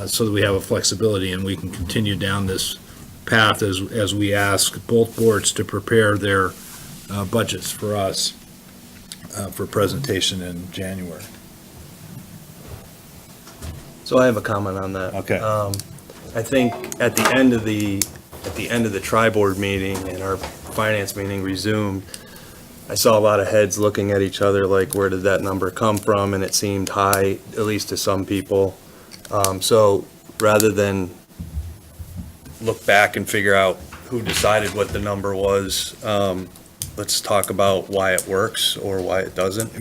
so that we have a flexibility and we can continue down this path as we ask both boards to prepare their budgets for us for presentation in January. So I have a comment on that. Okay. I think at the end of the tri-board meeting and our finance meeting resumed, I saw a lot of heads looking at each other like, where did that number come from? And it seemed high, at least to some people. So rather than look back and figure out who decided what the number was, let's talk about why it works or why it doesn't.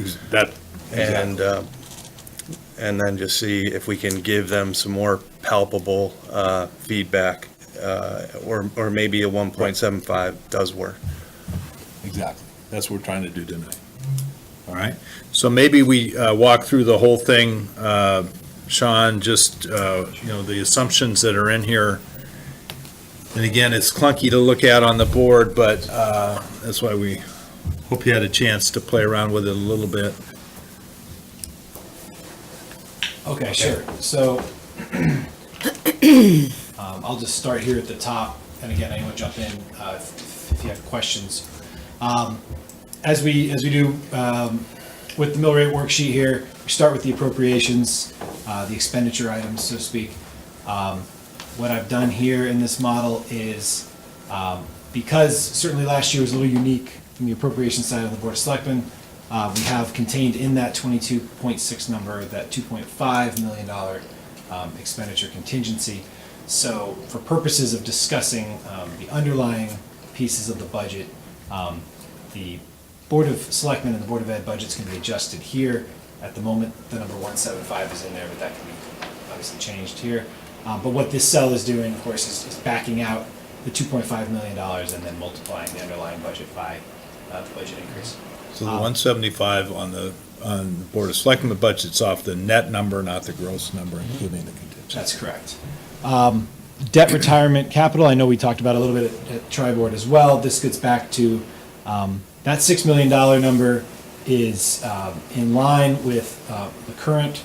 And then just see if we can give them some more palpable feedback, or maybe a 1.75 does work. Exactly. That's what we're trying to do tonight. All right? So maybe we walk through the whole thing Sean, just, the assumptions that are in here. And again, it's clunky to look at on the board, but that's why we hope you had a chance to play around with it a little bit. Okay, sure. So I'll just start here at the top, and again, anyone jump in if you have questions. As we do with the mill rate worksheet here, we start with the appropriations, the expenditure items, so to speak. What I've done here in this model is, because certainly last year was a little unique from the appropriation side of the Board of Selectmen, we have contained in that 22.6 number, that $2.5 million expenditure contingency. So for purposes of discussing the underlying pieces of the budget, the Board of Selectmen and the Board of Ed budgets can be adjusted here. At the moment, the number 175 is in there, but that can be obviously changed here. But what this cell is doing, of course, is backing out the $2.5 million and then multiplying the underlying budget by the budget increase. So the 175 on the Board of Selectmen budget's off the net number, not the gross number, including the contingency. That's correct. Debt retirement capital, I know we talked about a little bit at Tri-Board as well. This gets back to, that $6 million number is in line with the current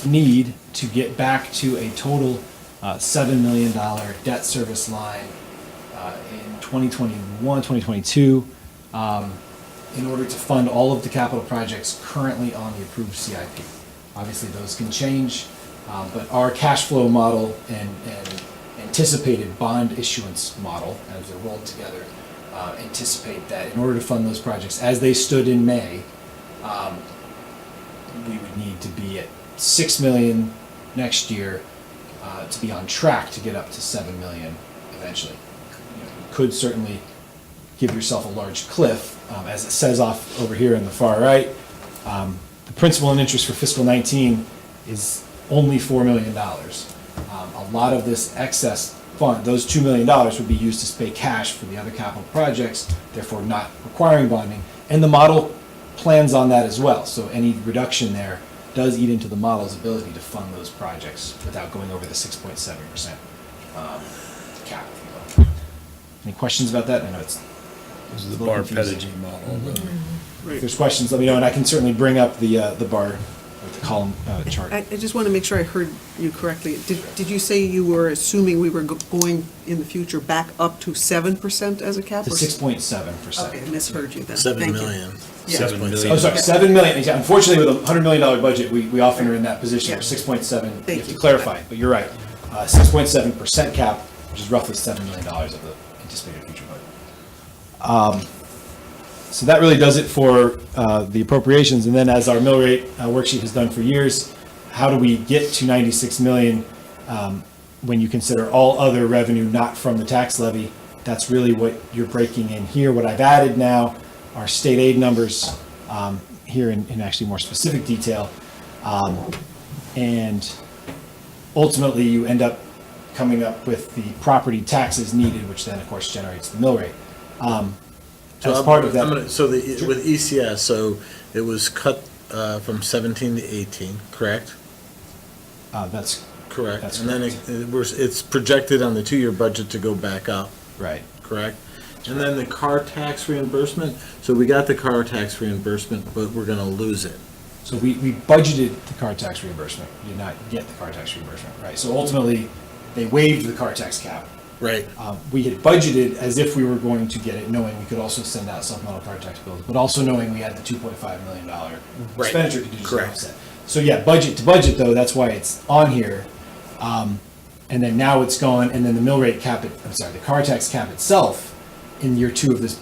need to get back to a total $7 million debt service line in 2021, 2022, in order to fund all of the capital projects currently on the approved CIP. Obviously, those can change, but our cash flow model and anticipated bond issuance model, as they're rolled together, anticipate that in order to fund those projects as they stood in May, we would need to be at 6 million next year to be on track to get up to 7 million eventually. You could certainly give yourself a large cliff, as it says off over here in the far right. The principal and interest for fiscal 19 is only $4 million. A lot of this excess fund, those $2 million would be used to pay cash for the other capital projects, therefore not requiring bonding. And the model plans on that as well. So any reduction there does eat into the model's ability to fund those projects without going over the 6.7% cap, if you will. Any questions about that? I know it's This is the a little bar confusing. Pedagog model. If there's questions, let me know, and I can certainly bring up the bar, or the column chart. I just want to make sure I heard you correctly. Did you say you were assuming we were going in the future back up to 7% as a cap? To or- 6.7%. Okay, I misheard you then. 7 Thank you. million. Yeah. 7 million. Oh, sorry, 7 million. Yeah, unfortunately, with a $100 million budget, we often are in that position where Yeah. 6.7, you Thank have to you. clarify, but you're right. 6.7% cap, which is roughly $7 million of the anticipated future budget. So that really does it for the appropriations. And then as our mill rate worksheet has done for years, how do we get to 96 million when you consider all other revenue not from the tax levy? That's really what you're breaking in here. What I've added now are state aid numbers here in actually more specific detail. And ultimately, you end up coming up with the property taxes needed, which then, of course, generates the mill rate. So As I'm- part of that. I'm gonna- So with ECS, so it was cut from 17 to 18, correct? That's Correct. That's And then it's projected on the 2-year budget to go back up, right. correct? And then the car tax reimbursement, so we got the car tax reimbursement, but we're gonna lose it. So we budgeted the car tax reimbursement. We did not get the car tax reimbursement, right? So ultimately, they waived the car tax cap. Right. We had budgeted as if we were going to get it, knowing we could also send out supplemental car tax bills, but also knowing we had the $2.5 million expenditure contingency Correct. offset. So yeah, budget to budget though, that's why it's on here. And then now it's gone, and then the mill rate cap, the car tax cap itself in year 2 of this,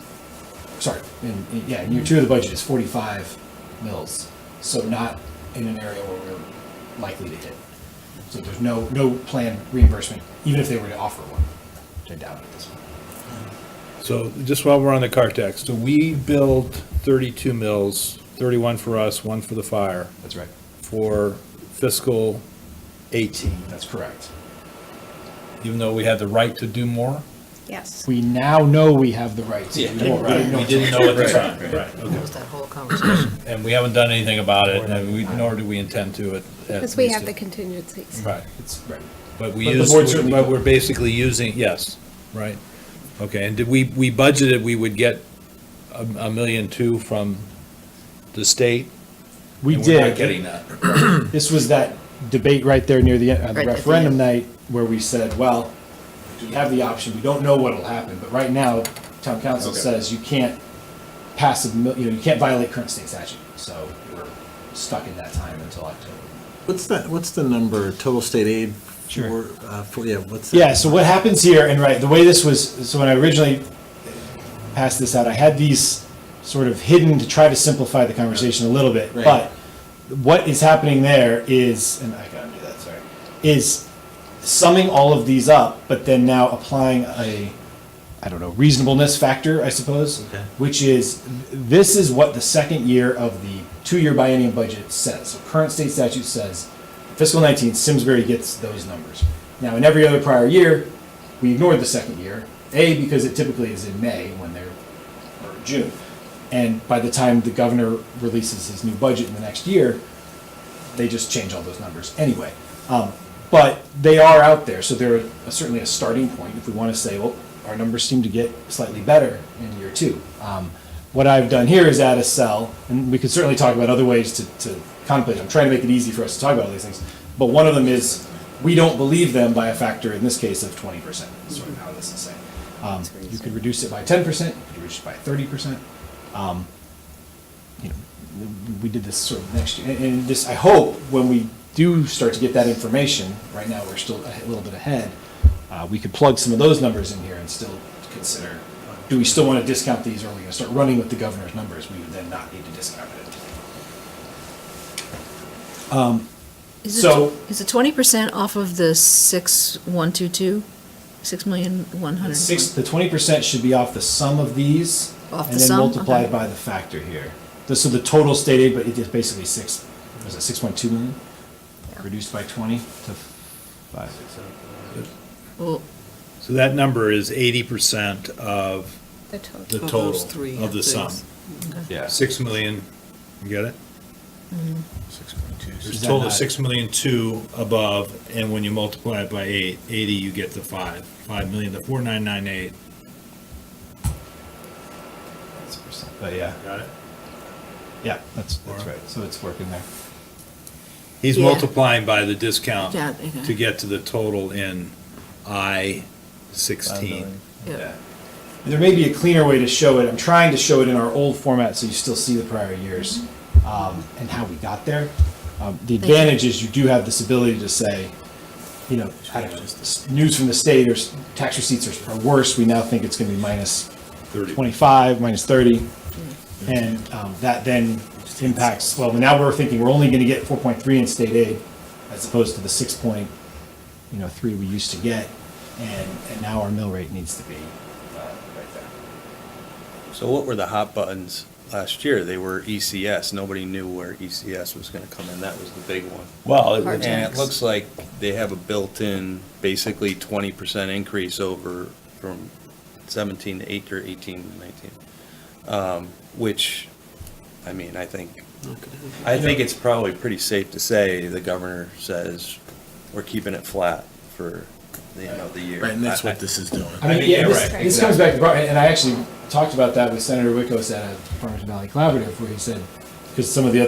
in year 2 of the budget is 45 mils. So not in an area where we're likely to hit. So there's no planned reimbursement, even if they were to offer one. I doubt it at this point. So just while we're on the car tax, so we billed 32 mills, 31 for us, 1 for the fire, That's right. for fiscal 18, That's correct. even though we had the right to do more? Yes. We now know we have the right to. We didn't know We it. didn't know at the time, right, That okay. was that whole conversation. And we haven't done anything about it, and nor do we intend to at Because we least have the at- contingencies. Right, It's, right. but But the board certainly but could. we're basically using, yes, right. Okay, and did we budgeted we would get a million two from the state? We and we're not did. getting that. This was that debate right there near the, Right at the referendum end. night, where we said, well, we have the option, we don't know what'll happen, but right now, town council Okay. says you can't pass you can't violate current state statute, so we're stuck in that time until October. What's the number, total state aid? Sure. What's that? Yeah, so what happens here, and right, the way this was, so when I originally passed this out, I had these sort of hidden to try to simplify the conversation a little bit, Right. but what is happening there is, and I gotta do that, sorry, is summing all of these up, but then now applying a, I don't know, reasonableness factor, I suppose, Okay. which is, this is what the second year of the two-year biennium budget says. So current state statute says fiscal 19, Simsbury gets those numbers. Now, in every other prior year, we ignored the second year, A, because it typically is in May when they're, or June. And by the time the governor releases his new budget in the next year, they just change all those numbers anyway. But they are out there, so they're certainly a starting point if we want to say, well, our numbers seem to get slightly better in year two. What I've done here is add a cell, and we could certainly talk about other ways to contemplate. I'm trying to make it easy for us to talk about all these things. But one of them is, we don't believe them by a factor, in this case, of 20%, is sort of how this is saying. You could reduce it by 10%, you could reduce it by 30%. We did this sort of next year, and this, I hope, when we do start to get that information, right now we're still a little bit ahead, we could plug some of those numbers in here and still consider, do we still want to discount these, or are we going to start running with the governor's numbers? We would then not need to discount it. Is So- it 20% off of the 6,122, 6,100,000? The 20% should be off the sum of these, Off the and then sum? multiplied Okay. by the factor here. So the total state aid, but it is basically 6.2 million? Reduced by 20 to 5. Well, So that number is 80% of The total. the Of total those three of the sum. things. Yeah. 6 million, you get it? 6.2. There's Is a that total of not- 6 million two above, and when you multiply it by 80, you get the 5 million, the 4,998. That's a percent, but yeah, Got it? yeah, that's right, so it's working there. He's Yeah. multiplying by the discount Yeah, okay. to get to the total in I-16. yeah. And there may be a cleaner way to show it. I'm trying to show it in our old format so you still see the prior years and how we got there. The you. advantage is you do have this ability to say, I don't know, news from the state or tax receipts are worse. We now think it's going to be minus 30. 25, minus 30. And that then impacts, well, now we're thinking we're only going to get 4.3 in state aid as opposed to the 6.3 we used to get. And now our mill rate needs to be right there. So what were the hot buttons last year? They were ECS. Nobody knew where ECS was gonna come in. That was the big one. Well, Hard to- And it looks like they have a built-in, basically 20% increase over from 17 to 8 or 18 to 19. Which, I mean, I think it's probably pretty safe to say the governor says we're keeping it flat for the year. Right, and that's what this is doing. I mean, yeah, yeah, right, this comes back to, and I actually talked about that with Senator Wickos at a Farmers Valley Collaborative, where he said, because some of the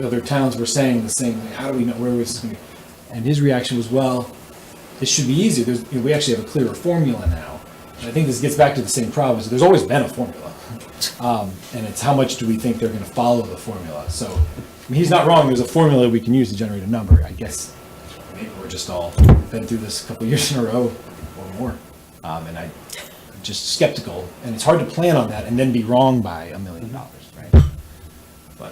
other towns were saying the same thing, how do we know where this is going to be? And his reaction was, well, this should be easier. We actually have a clearer formula now. And I think this gets back to the same problem, is there's always been a formula. And it's how much do we think they're going to follow the formula? So, I mean, he's not wrong, there's a formula we can use to generate a number. I guess maybe we're just all been through this a couple years in a row or more. And I'm just skeptical, and it's hard to plan on that and then be wrong by $1 million, right? But,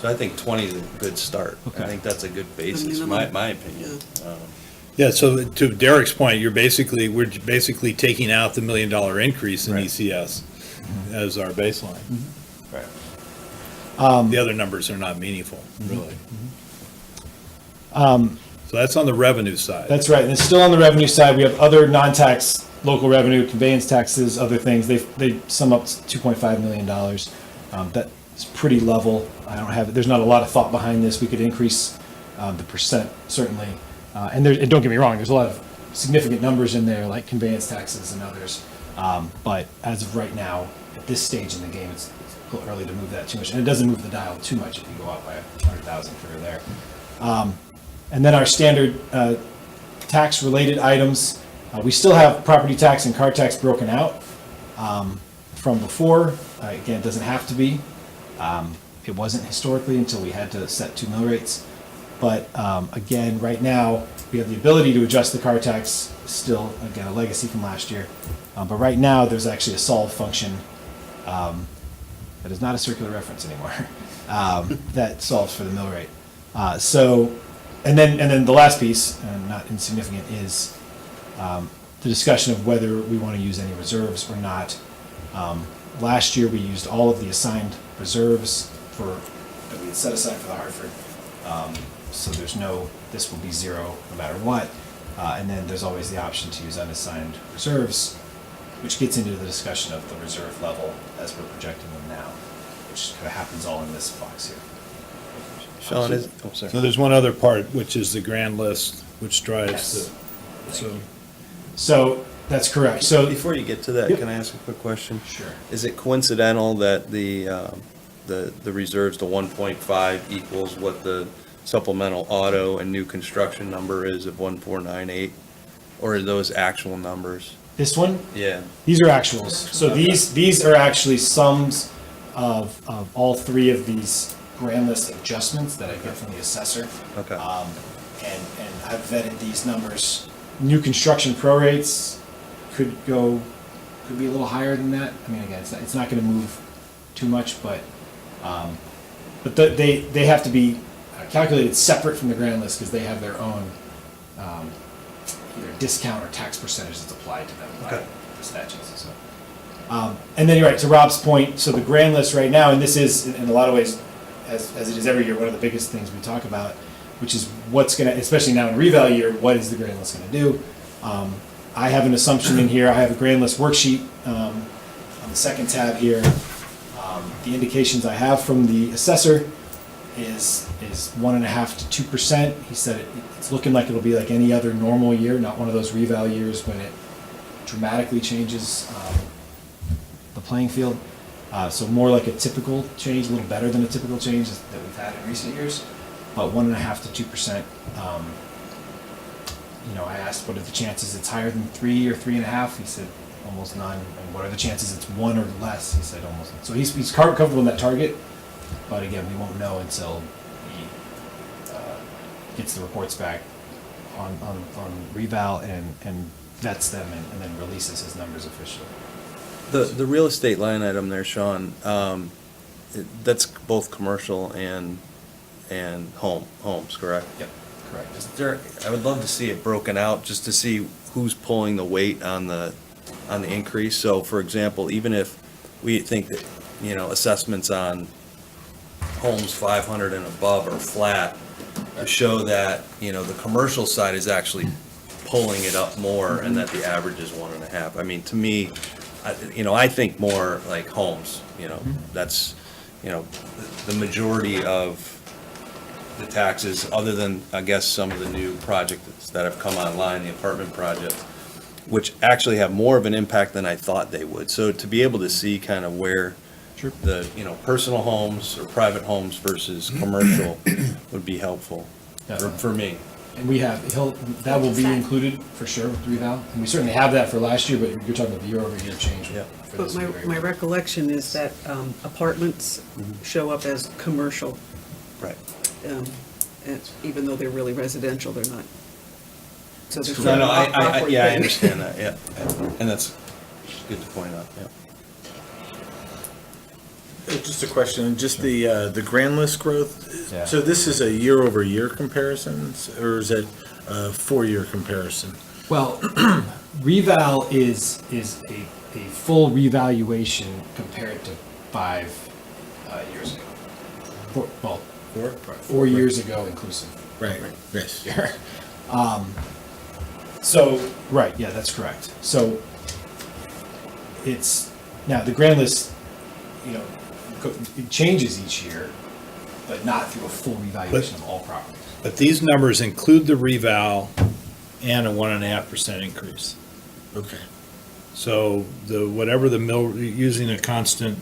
So I think 20 is a good start. Okay. I think that's a good basis, minimum. my opinion. Yeah, so to Derek's point, we're basically taking out the $1 million increase in Right. ECS as our baseline. right. The other numbers are not meaningful, really. So that's on the revenue side. That's right, and it's still on the revenue side. We have other non-tax local revenue, conveyance taxes, other things. They sum up to $2.5 million. That's pretty level. There's not a lot of thought behind this. We could increase the percent, certainly. And don't get me wrong, there's a lot of significant numbers in there, like conveyance taxes and others. But as of right now, at this stage in the game, it's a little early to move that too much. And it doesn't move the dial too much if you go up by 100,000 here or there. And then our standard tax-related items, we still have property tax and car tax broken out from before. Again, it doesn't have to be. It wasn't historically until we had to set 2 mill rates. But again, right now, we have the ability to adjust the car tax, still, again, a legacy from last year. But right now, there's actually a solve function that is not a circular reference anymore that solves for the mill rate. And then the last piece, and not insignificant, is the discussion of whether we want to use any reserves or not. Last year, we used all of the assigned reserves that we had set aside for the Hartford. So this will be zero no matter what. And then there's always the option to use unassigned reserves, which gets into the discussion of the reserve level as we're projecting them now, which kind of happens all in this box here. Sean, sorry. So there's one other part, which is the grand list, which drives So that's correct. So Before you get to that, Yep. can I ask a quick question? Sure. Is it coincidental that the reserves, the 1.5 equals what the supplemental auto and new construction number is of 1,498? Or are those actual numbers? This one, Yeah. these are actuals. So these are actually sums of all three of these grand list adjustments that I get from the assessor. Okay. And I've vetted these numbers. New construction prorates could be a little higher than that. I mean, again, it's not going to move too much, but they have to be calculated separate from the grand list because they have their own either discount or tax percentage that's applied to them by the statutes. So, and then you're right, to Rob's point, so the grand list right now, and this is in a lot of ways, as it is every year, one of the biggest things we talk about, which is what's going to, especially now in reval year, what is the grand list going to do? I have an assumption in here. I have a grand list worksheet on the second tab here. The indications I have from the assessor is 1.5% to 2%. He said it's looking like it'll be like any other normal year, not one of those reval years when it dramatically changes the playing field. So more like a typical change, a little better than a typical change that we've had in recent years, but 1.5% to 2%. I asked what are the chances it's higher than 3 or 3.5. He said almost none. And what are the chances it's 1 or less? He said almost none. So he's comfortable in that target, but again, we won't know until he gets the reports back on reval and vets them and then releases his numbers officially. The real estate line item there, Sean, that's both commercial and homes, correct? Yep, correct. I would love to see it broken out, just to see who's pulling the weight on the increase. So, for example, even if we think that, assessments on homes 500 and above are flat, to show that, the commercial side is actually pulling it up more and that the average is 1.5. I mean, to me, I think more like homes, that's, the majority of the taxes, other than, I guess, some of the new projects that have come online, the apartment project, which actually have more of an impact than I thought they would. So to be able to see kind of where the, personal homes or private homes versus commercial would be helpful for me. And that will be included for sure with reval. And we certainly have that for last year, but you're talking about the year-over-year change. Yeah. for But this my year. recollection is that apartments show up as commercial, Right. and even though they're really residential, they're not. So there's No, sort of no, an awkward I thing. understand that, yeah. And that's good to point out, yeah. Just a question, just the grand list growth. Yeah. So this is a year-over-year comparison, or is it a 4-year comparison? Well, reval is a full revaluation compared to 5 years ago. 4 years ago inclusive. Right, yes. So, right, yeah, that's correct. So it's, now the grand list, it changes each year, but not through a full revaluation of all properties. But these numbers include the reval and a 1.5% increase. Okay. So whatever the mill, using a constant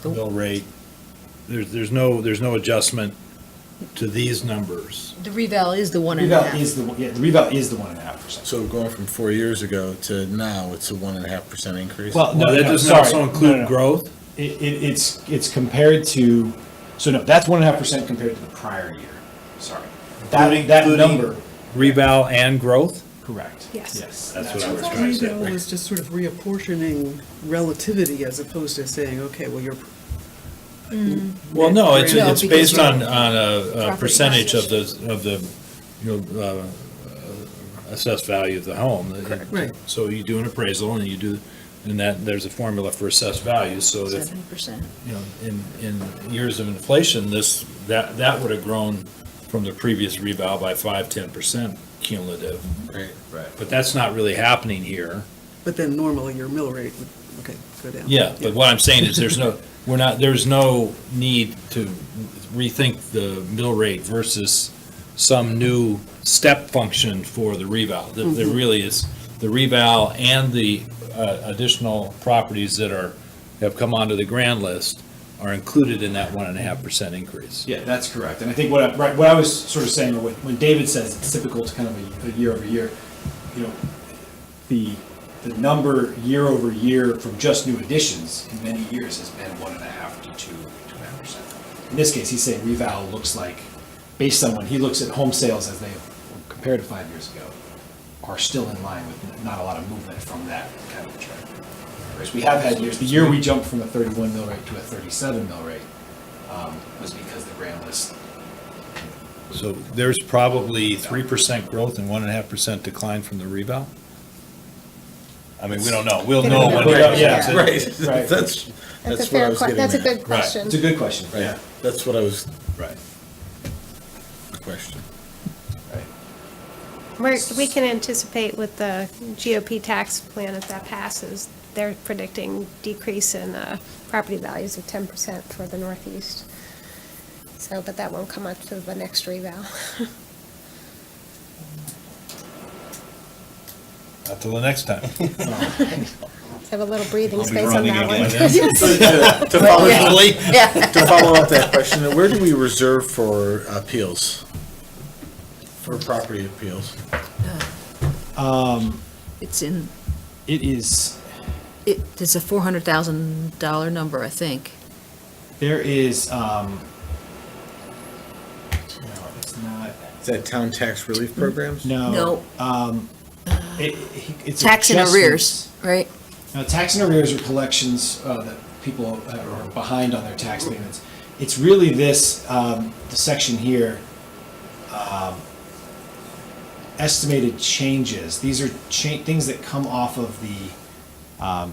mill rate, there's no adjustment to these numbers. The reval is the one and a Reval half. is the 1.5%. So going from 4 years ago to now, it's a 1.5% increase? Well, No, that doesn't sorry. also include No. growth? It's compared to, so no, that's 1.5% compared to the prior year. Sorry. That Including number, reval and growth? correct. Yes. Yes. That's what I was I thought trying to say. reval was just sort of reapportioning relativity as opposed to saying, okay, well, you're. Well, no, it's No, it's because based on you're- a Property percentage of values. the assessed value of the home. Right. So you do an appraisal and and there's a formula for assessed values, so if, 7%. in years of inflation, that would have grown from the previous reval by 5-10% cumulative. Right. But that's not really happening here. But then normally your mill rate would, okay, go down. Yeah, but what I'm saying is there's no need to rethink the mill rate versus some new step function for the reval. There really is, the reval and the additional properties that have come onto the grand list are included in that 1.5% increase. Yeah, that's correct. And I think what I was sort of saying, or when David says it's typical to kind of a year over year, the number year over year from just new additions in many years has been 1.5 to 2.5%. In this case, he's saying reval looks like, based on when he looks at home sales as they compared to 5 years ago, are still in line with not a lot of movement from that kind of trend. Whereas we have had years, the year we jumped from a 31 mill rate to a 37 mill rate was because the grand list. So there's probably 3% growth and 1.5% decline from the reval? I mean, we don't know. We'll know when. Yeah, Right, Right. that's That's a what I fair, was getting that's a at. good question. It's a good question. Right, that's what I was, Right. the question. We can anticipate with the GOP tax plan, if that passes, they're predicting decrease in property values of 10% for the Northeast. So, but that won't come up to the next reval. Until the next time. Have a little breathing I'll be space on running that one. again. To follow, Yeah. to follow up that question, where do we reserve for appeals? For property appeals? It's in, It is, it's a $400,000 number, I think. there is, no, it's not, Is that town tax relief programs? no. No. It's Tax in adjustments. arrears, right? Now, tax and arrears are collections that people are behind on their tax payments. It's really this, the section here, estimated changes. These are things that come off of the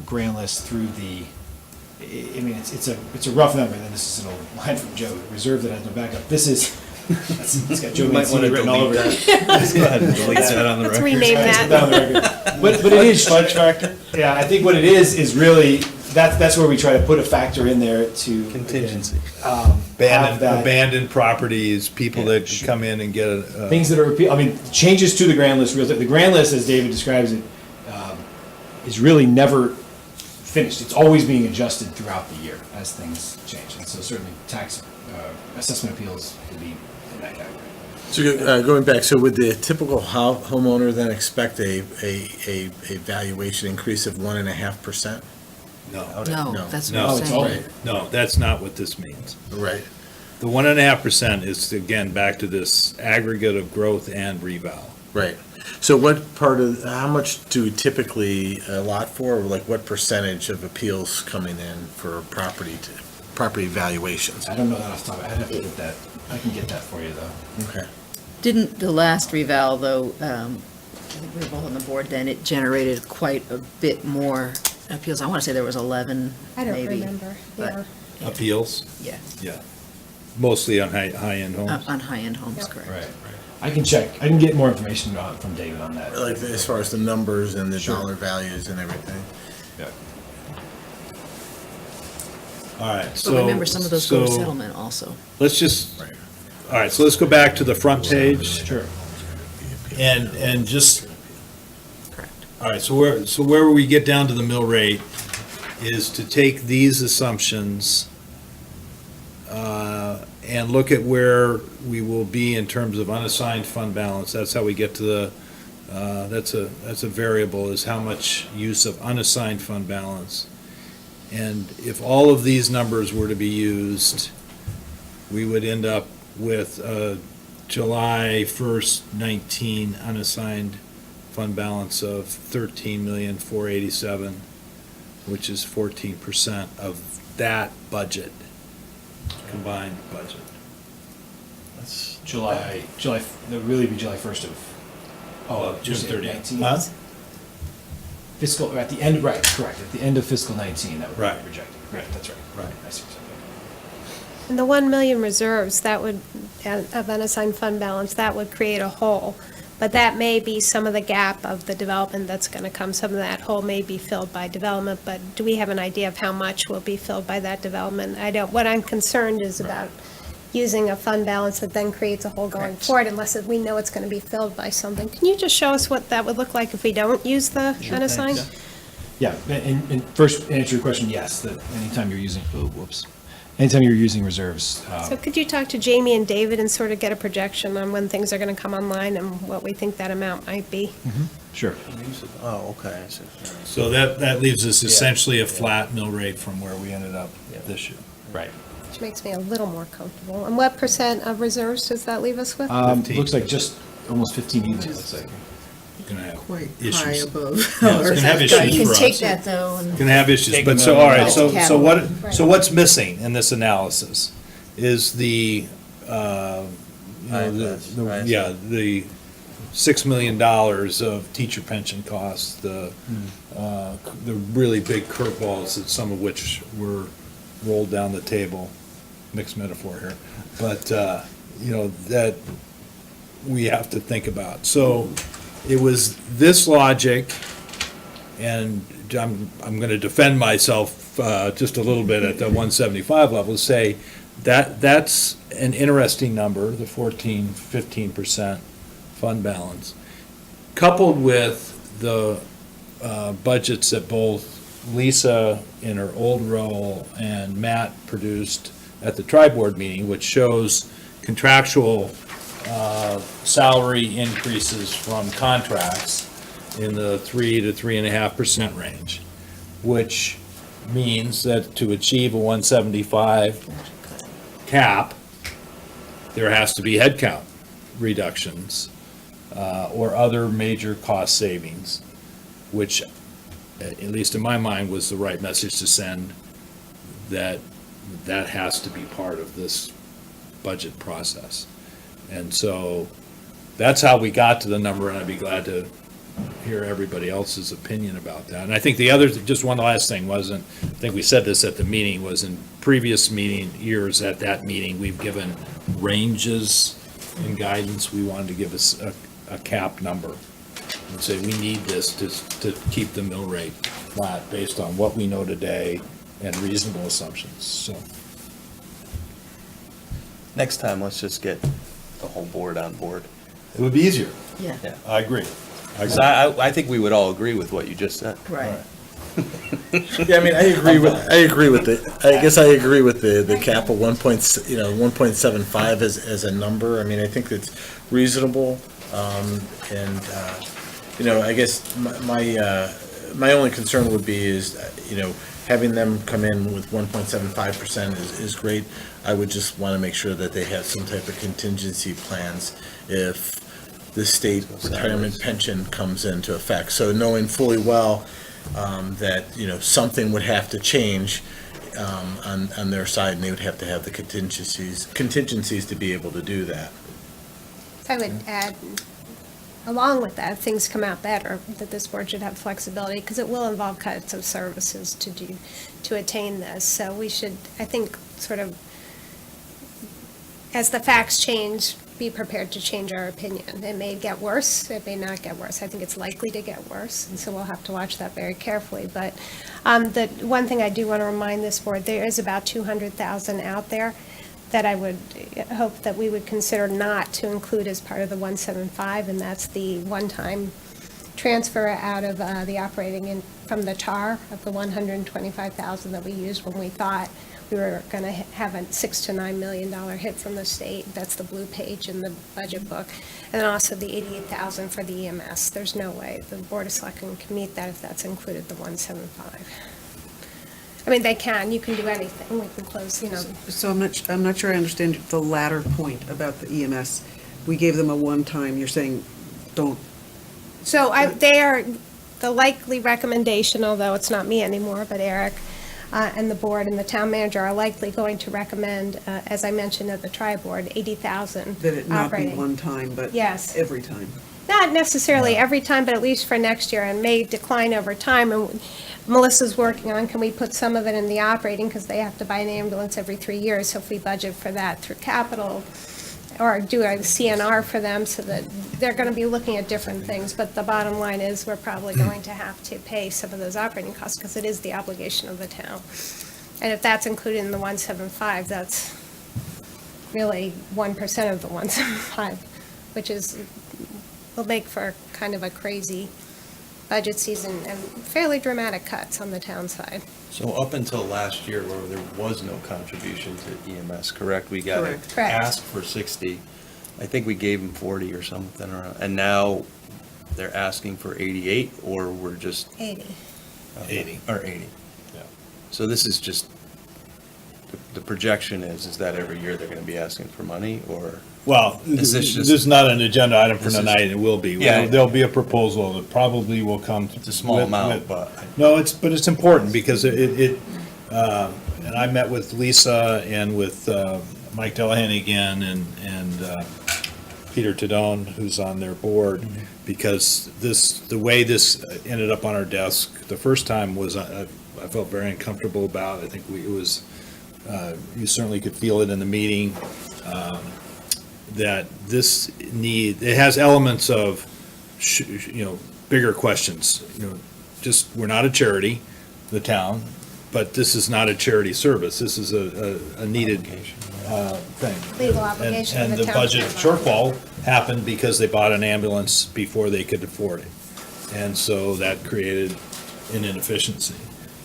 grand list through the, I mean, it's a rough number, and then this is an old line from Joe, reserve that has no backup. This is, it's got Joe Mancini written all over it. Go ahead and delete that on the Let's record. rename It's that. down the record. But it is factor. Yeah, I think what it is really, that's where we try to put a factor in there to. Contingency. Have that, Abandoned properties, people that come in and get a. things that are, I mean, changes to the grand list, the grand list, as David describes it, is really never finished. It's always being adjusted throughout the year as things change. And so certainly tax, assessment appeals could be in that category. So going back, so would the typical homeowner then expect a valuation increase of 1.5%? No, No, that's No, what I'm it's saying. all- Right, no, that's not what this means. right. The 1.5% is, again, back to this aggregate of growth and reval. Right. So what part of, how much do we typically allot for, or like what percentage of appeals coming in for property valuations? I don't know that off the top of my head. I'd have to get that. I can get that for you, though. Okay. Didn't the last reval, though, I think we were both on the board then, it generated quite a bit more appeals. I want to say there was 11, I don't maybe. remember. but- Yeah. Appeals? Yeah. Yeah. Mostly on high-end homes. On high-end homes, correct. Right. I can check, I can get more information from David on that. Like, as far as the numbers and the Sure. dollar values and everything. Yeah. All right, But so. remember, some of those go to so settlement also. Let's just, all right, so let's go back to the front page. Sure. And just, Correct. all right, so where we get down to the mill rate is to take these assumptions and look at where we will be in terms of unassigned fund balance. That's how we get to the, that's a variable, is how much use of unassigned fund balance. And if all of these numbers were to be used, we would end up with July 1st, 19 unassigned fund balance of 13,487,000, which is 14% of that budget, combined budget. That's July, that would really be July 1st of. June 30th. 19. Huh? Fiscal, or at the end, right, correct, at the end of fiscal 19, that would be Right. projected. Right, that's right. Right. I see what you're saying. And the 1 million reserves, that would, of unassigned fund balance, that would create a hole. But that may be some of the gap of the development that's going to come. Some of that hole may be filled by development, but do we have an idea of how much will be filled by that development? What I'm concerned is about using a fund balance that then creates a hole going forward unless we know it's going to be filled by something. Can you just show us what that would look like if we don't use the unassigned? Yeah, and first, answer your question, yes, that anytime you're using, anytime you're using reserves, So could you talk to Jamie and David and sort of get a projection on when things are going to come online and what we think that amount might be? sure. Oh, okay, I see. So that leaves us essentially a flat mill rate from where we ended up this year. Right. Which makes me a little more comfortable. And what % of reserves does that leave us with? 15. Looks like just almost 15 even, it looks like. Gonna have Quite issues. high above. Yeah, it's gonna have You issues can for take us. that, though, and Gonna have issues, Take but them so, out. all right, That's so capital. what's missing in this analysis is the, the $6 million of teacher pension costs, the really big curveballs, that some of which were rolled down the table, mixed metaphor here, but, that we have to think about. So it was this logic, and I'm going to defend myself just a little bit at the 175 level, say that's an interesting number, the 15% fund balance, coupled with the budgets that both Lisa in her old role and Matt produced at the tri-board meeting, which shows contractual salary increases from contracts in the 3 to 3.5% range, which means that to achieve a 175 cap, there has to be headcount reductions or other major cost savings, which, at least in my mind, was the right message to send, that has to be part of this budget process. And so that's how we got to the number, and I'd be glad to hear everybody else's opinion about that. And I think the other, just one last thing wasn't, I think we said this at the meeting, was in previous years at that meeting, we've given ranges in guidance. We wanted to give us a cap number and say, we need this to keep the mill rate flat based on what we know today and reasonable assumptions, so. Next time, let's just get the whole board on board. It would be easier. yeah, I agree. Because I think we would all agree with what you just said. right. Yeah, I mean, I agree with I agree with the cap of 1.75 as a number. I mean, I think that's reasonable. I guess my only concern would be is, having them come in with 1.75% is great. I would just want to make sure that they have some type of contingency plans if the state retirement pension comes into effect. So knowing fully well that, something would have to change on their side, and they would have to have the contingencies to be able to do that. I would add, along with that, if things come out better, that this board should have flexibility, because it will involve cuts of services to attain this. So we should, I think, sort of as the facts change, be prepared to change our opinion. It may get worse, it may not get worse. I think it's likely to get worse, and so we'll have to watch that very carefully. But the one thing I do want to remind this board, there is about 200,000 out there that I would hope that we would consider not to include as part of the 175, and that's the one-time transfer out of the operating in, from the TAR of the 125,000 that we used when we thought we were going to have a $6 to $9 million hit from the state. That's the blue page in the budget book. And then also the 88,000 for the EMS. There's no way the Board of Selectmen can meet that if that's included the 175. I mean, they can, you can do anything. We can close, you know. So I'm not sure I understand the latter point about the EMS. We gave them a one-time, you're saying, don't, So they are, the likely recommendation, although it's not me anymore, but Eric and the board and the town manager are likely going to recommend, as I mentioned at the tri-board, 80,000 that it not be operating. one time, but Yes. every time. Not necessarily every time, but at least for next year, and may decline over time. And Melissa's working on, can we put some of it in the operating, because they have to buy an ambulance every 3 years, so if we budget for that through capital, or do a CNR for them, so that they're going to be looking at different things. But the bottom line is, we're probably going to have to pay some of those operating costs, because it is the obligation of the town. And if that's included in the 175, that's really 1% of the 175, which will make for kind of a crazy budget season and fairly dramatic cuts on the town side. So up until last year, where there was no contribution to EMS, correct? We got Correct. Correct. asked for 60. I think we gave them 40 or something around, and now they're asking for 88, or we're just. 80. 80. Or 80. Yeah. So this is just, the projection is that every year they're gonna be asking for money, or? Well, Is this this just- is not an agenda item for This is- tonight, and it will be. Yeah. There'll be a proposal that probably will come. It's a small amount, but. No, but it's important, because and I met with Lisa and with Mike Delahanty again, and Peter Tadone, who's on their board, because the way this ended up on our desk the first time was, I felt very uncomfortable about. I think it was, you certainly could feel it in the meeting, that it has elements of, bigger questions, just, we're not a charity, the town, but this is not a charity service. This is a needed thing. Legal obligation And of the the town. budget shortfall happened because they bought an ambulance before they could afford it. And so that created an inefficiency.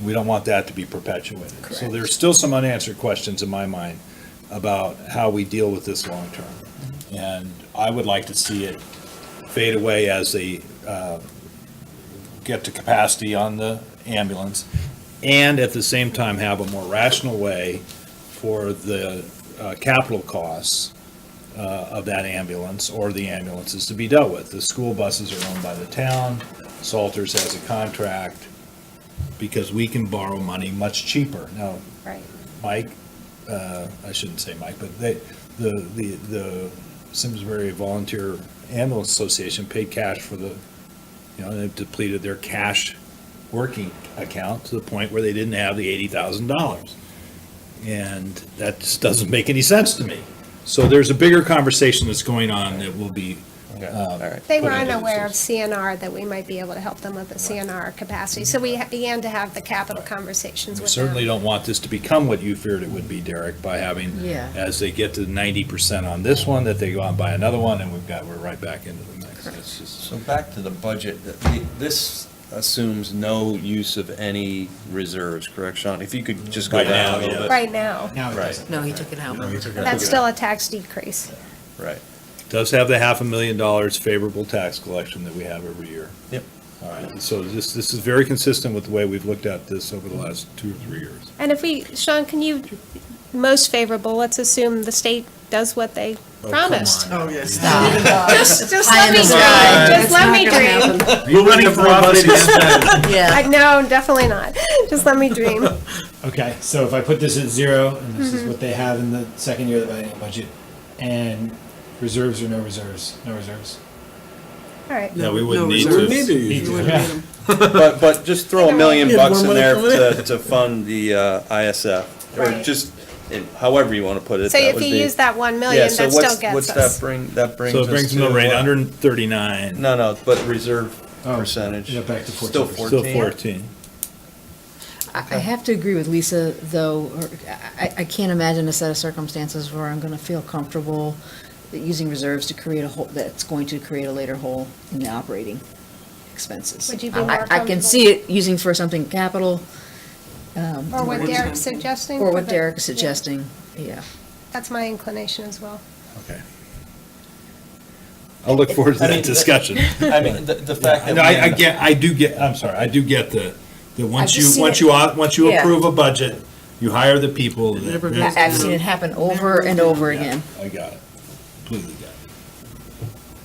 We don't want that to be perpetuated. So Correct. there's still some unanswered questions in my mind about how we deal with this long-term. And I would like to see it fade away as they get to capacity on the ambulance, and at the same time have a more rational way for the capital costs of that ambulance or the ambulances to be dealt with. The school buses are owned by the town, Salters has a contract, because we can borrow money much cheaper. Now, Right. Mike, I shouldn't say Mike, but the Simsbury Volunteer Ambulance Association paid cash for they've depleted their cash working account to the point where they didn't have the $80,000. And that just doesn't make any sense to me. So there's a bigger conversation that's going on that will be. All right. They were put into unaware of this. CNR, that we might be able to help them with the CNR capacity. So we began to have the capital conversations We with them. certainly don't want this to become what you feared it would be, Derek, by having, Yeah. as they get to 90% on this one, that they go out and buy another one, and we're right back into the mix. It's just- So back to the budget, this assumes no use of any reserves, correct, Sean? If you could just go Right down now, a little yeah. bit. Right now. Now it Right. doesn't. No, he took it out. That's still a tax decrease. Right. Does have the $500,000 favorable tax collection that we have every year. Yep. All right, so this is very consistent with the way we've looked at this over the last 2 or 3 years. And if Sean, can you, most favorable, let's assume the state does what they promised. Oh, yes. Just Pie let in me the dream, sky. just let me dream. You're running for office again? Yeah. No, definitely not. Just let me dream. Okay, so if I put this at 0, and this is what they have in the second year of the biennial budget, and reserves or no reserves? No reserves. All right. No, we wouldn't No need reserves. to. Need to, wouldn't yeah. need 'em. But just throw $1 million Yeah, bucks more in money there coming to fund the ISF, or Right. just however you want to put it. So that if would you be- use that 1 Yeah, million, so that still what's gets that us. bring, that brings So us it brings the mill to, rate 139, No, but reserve Oh, percentage. yeah, back to Still 14%. still 14? 14. I have to agree with Lisa, though, I can't imagine a set of circumstances where I'm gonna feel comfortable using reserves to create a hole, that's going to create a later hole in the operating expenses. Would you be more I can comfortable- see it using for something capital, Or what Derek's suggesting? or for what the- Derek is yeah, suggesting, yeah. That's my inclination as well. Okay. I'll look forward to I mean, that discussion. I mean, the fact that. No, I we- get, I do get, I'm sorry, I do get the once just seen once it- once you yeah. approve a budget, you hire the people. that- never I- I've seen it happen over and over again. I got it, completely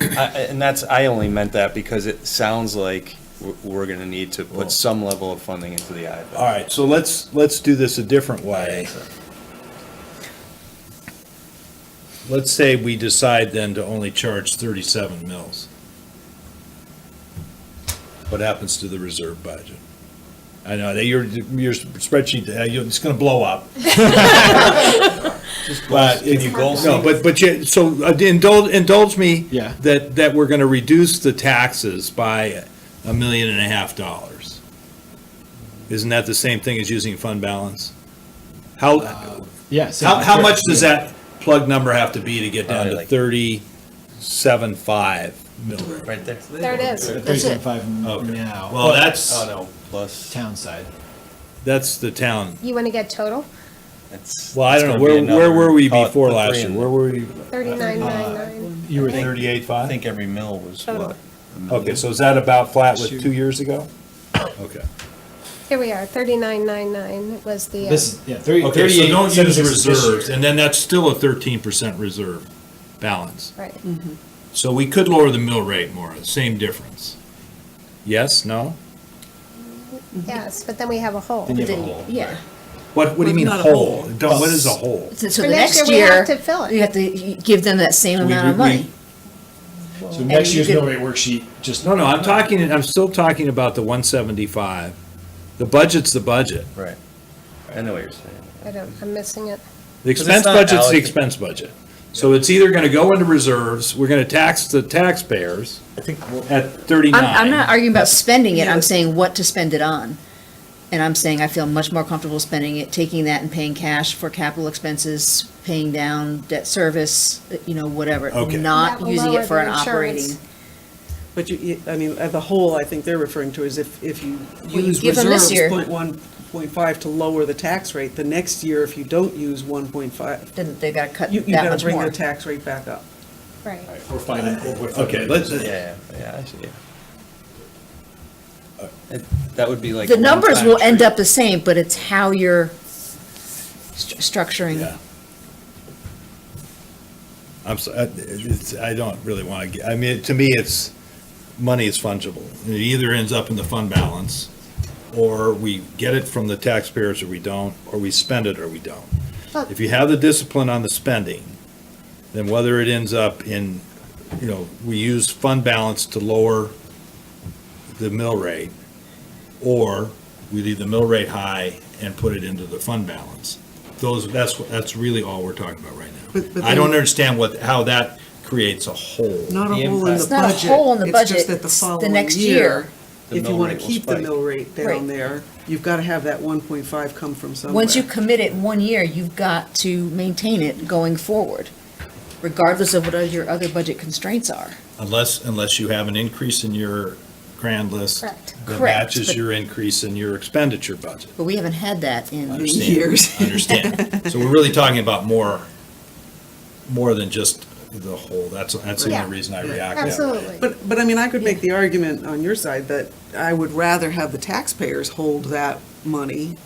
got it. And that's, I only meant that because it sounds like we're gonna need to Well- put some level of funding into the IFA. All right, so let's do this a different way. Let's say we decide then to only charge 37 mils. What happens to the reserve budget? I know that your spreadsheet, it's gonna blow up. But Can you goal no, but you, so indulge me. Yeah. That we're gonna reduce the taxes by $1.5 million. Isn't that the same thing as using fund balance? Yeah. How much does that plug number have to be to get down to Like- 37.5 mil rate? Right there. There it is. That's it. 37.5 Okay. now. Well, that's, Oh, no, plus, Town side. that's the town. You want to get total? it's. Well, I it's don't know, gonna be where were we call it before the last three year? in Where there. were we? 3999. You were I think- 38.5? I think every mill was I don't what? Okay, so is that about flat with 2 years ago? Okay. Here we are, 3999 was the, This is, yeah, 30, Okay, so 38. don't use 76 this reserves, year. and then that's still a 13% reserve balance. right. So we could lower the mill rate more, same difference. Yes, no? Yes, but then we have a hole. Then you have a hole. Yeah. What do you mean Not a whole? whole. What is a whole? So For the next next year, we year, have to fill it. you have to give them that same amount of money. So next you year's could- mill rate worksheet, just. No, I'm still talking about the 175. The budget's the budget. Right. I know what you're saying. I'm missing it. The it's expense not budget's the allocated. expense budget. So it's either gonna go into reserves, we're gonna tax the taxpayers at 39. I'm not arguing about spending it, I'm saying what to spend it on. And I'm saying I feel much more comfortable spending it, taking that and paying cash for capital expenses, paying down debt service, whatever. Okay. That Not will using lower it for the an insurance. operating. But I mean, the whole I think they're referring to is if you you use give them this reserves, year. 0.1.5 to lower the tax rate, the next year, if you don't use 1.5, Then they gotta cut you that gotta much bring the more. tax rate back up. Right. We're finding. Okay, let's, Yeah, I see. That would be like. The a numbers one-time will end treat. up the same, but it's how you're structuring. yeah. I'm so, I don't really wanna get, I mean, to me, money is fungible. It either ends up in the fund balance, or we get it from the taxpayers or we don't, or we spend it or we don't. Well- If you have the discipline on the spending, then whether it ends up in, we use fund balance to lower the mill rate, or we leave the mill rate high and put it into the fund balance. That's really all we're talking about right now. But I don't then- understand how that creates a hole. Not a The hole in the It's not a budget. hole in the It's budget, just that the it's the following next year, year. The if you mill want to rate will keep the spike. mill rate Right. down there, you've got to have that 1.5 come from somewhere. Once you commit it 1 year, you've got to maintain it going forward, regardless of what your other budget constraints are. Unless you have an increase in your grand list Correct. that Correct, matches but- your increase in your expenditure budget. But we haven't had that in. Understand, years. Understand. So we're really talking about more than just the whole. That's the Yeah. only reason I react that way. Absolutely. But I mean, I could make the argument on your side that I would rather have the taxpayers hold that money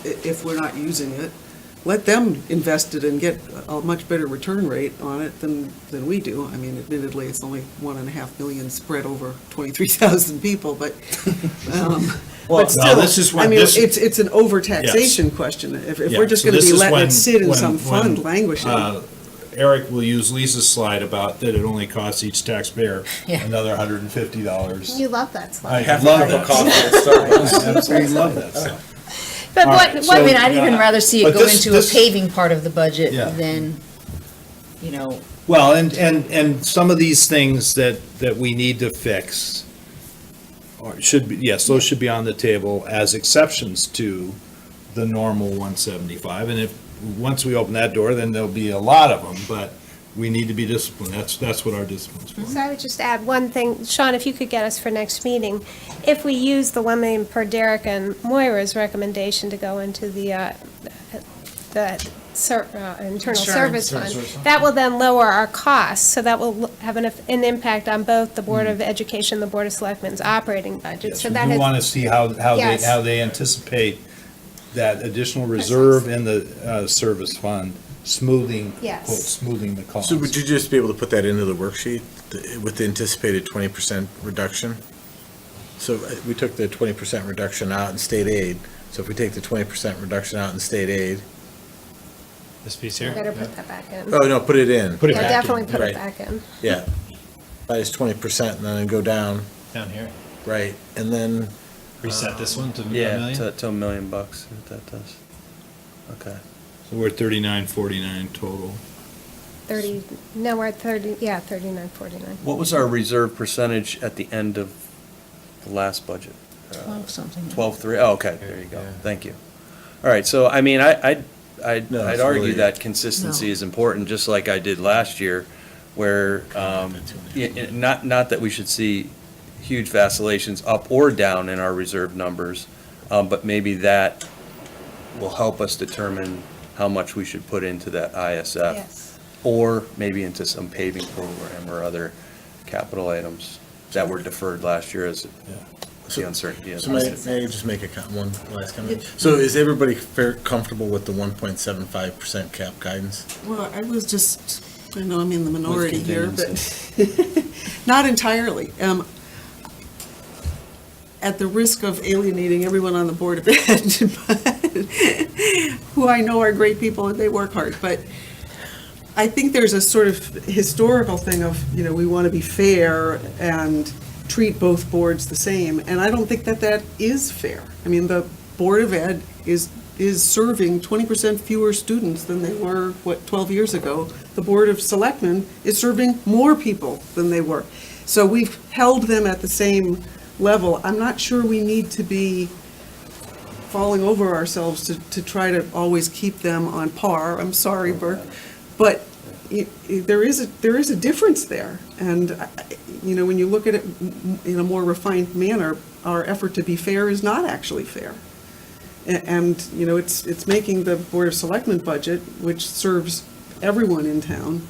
if we're not using it. Let them invest it and get a much better return rate on it than we do. I mean, admittedly, it's only 1.5 million spread over 23,000 people, but, Well, but still, this is when I mean, this- it's an overtaxation question. If Yeah, we're just so gonna this be is letting when- it sit in when- some fund when, languishing. Eric will use Lisa's slide about that it only costs each taxpayer Yeah. another $150. You love that slide. I love Have a that. coffee at Starbucks. I absolutely love that stuff. But All right, what, so- I mean, I'd even rather see it But go this- into a this- paving part of the budget Yeah. than, you know, Well, and some of these things that we need to fix should be, yes, those should be on the table as exceptions to the normal 175. And if, once we open that door, then there'll be a lot of them, but we need to be disciplined. That's what our discipline's for. So I would just add one thing, Sean, if you could get us for next meeting, if we use the 1 million per Derek and Moira's recommendation to go into the internal service fund, that will then lower our costs, so that will have an impact on both the Board of Education, the Board of Selectmen's operating budget. Yes, So we that do has, want to see how Yes. they anticipate that additional reserve in the service fund smoothing, Yes. quote, smoothing the cost. So would you just be able to put that into the worksheet with the anticipated 20% reduction? So we took the 20% reduction out in state aid. So if we take the 20% reduction out in state aid, This piece here? better put that back in. oh, no, put it in. Put it Yeah, back in. definitely put Right. it back in. Yeah. Minus 20% and then go down, Down here. right, and then, Reset this one to a Yeah, million? to $1 million, what that does. Okay. So we're at 3949 total. 30, no, we're at 30, yeah, 39.49. What was our reserve percentage at the end of the last budget? 12 something. 12.3, oh, okay, there you go, thank you. All right, so, I mean, I'd No, I'd it's argue really- that consistency No. is important, just like I did last year, where, not that we should see huge vacillations up or down in our reserve numbers, but maybe that will help us determine how much we should put into that ISF. Yes. Or maybe into some paving program or other capital items that were deferred last year as the uncertainty. of so may I just make one last comment? So is everybody comfortable with the 1.75% cap guidance? Well, I was just, I know I'm in the minority here, but not entirely. At the risk of alienating everyone on the Board of Ed, but- who I know are great people and they work hard, but I think there's a sort of historical thing of, we want to be fair and treat both boards the same, and I don't think that is fair. I mean, the Board of Ed is serving 20% fewer students than they were, 12 years ago. The Board of Selectmen is serving more people than they were. So we've held them at the same level. I'm not sure we need to be falling over ourselves to try to always keep them on par. I'm sorry, Burke, but there is a difference there. And, when you look at it in a more refined manner, our effort to be fair is not actually fair. And, it's making the Board of Selectmen budget, which serves everyone in town,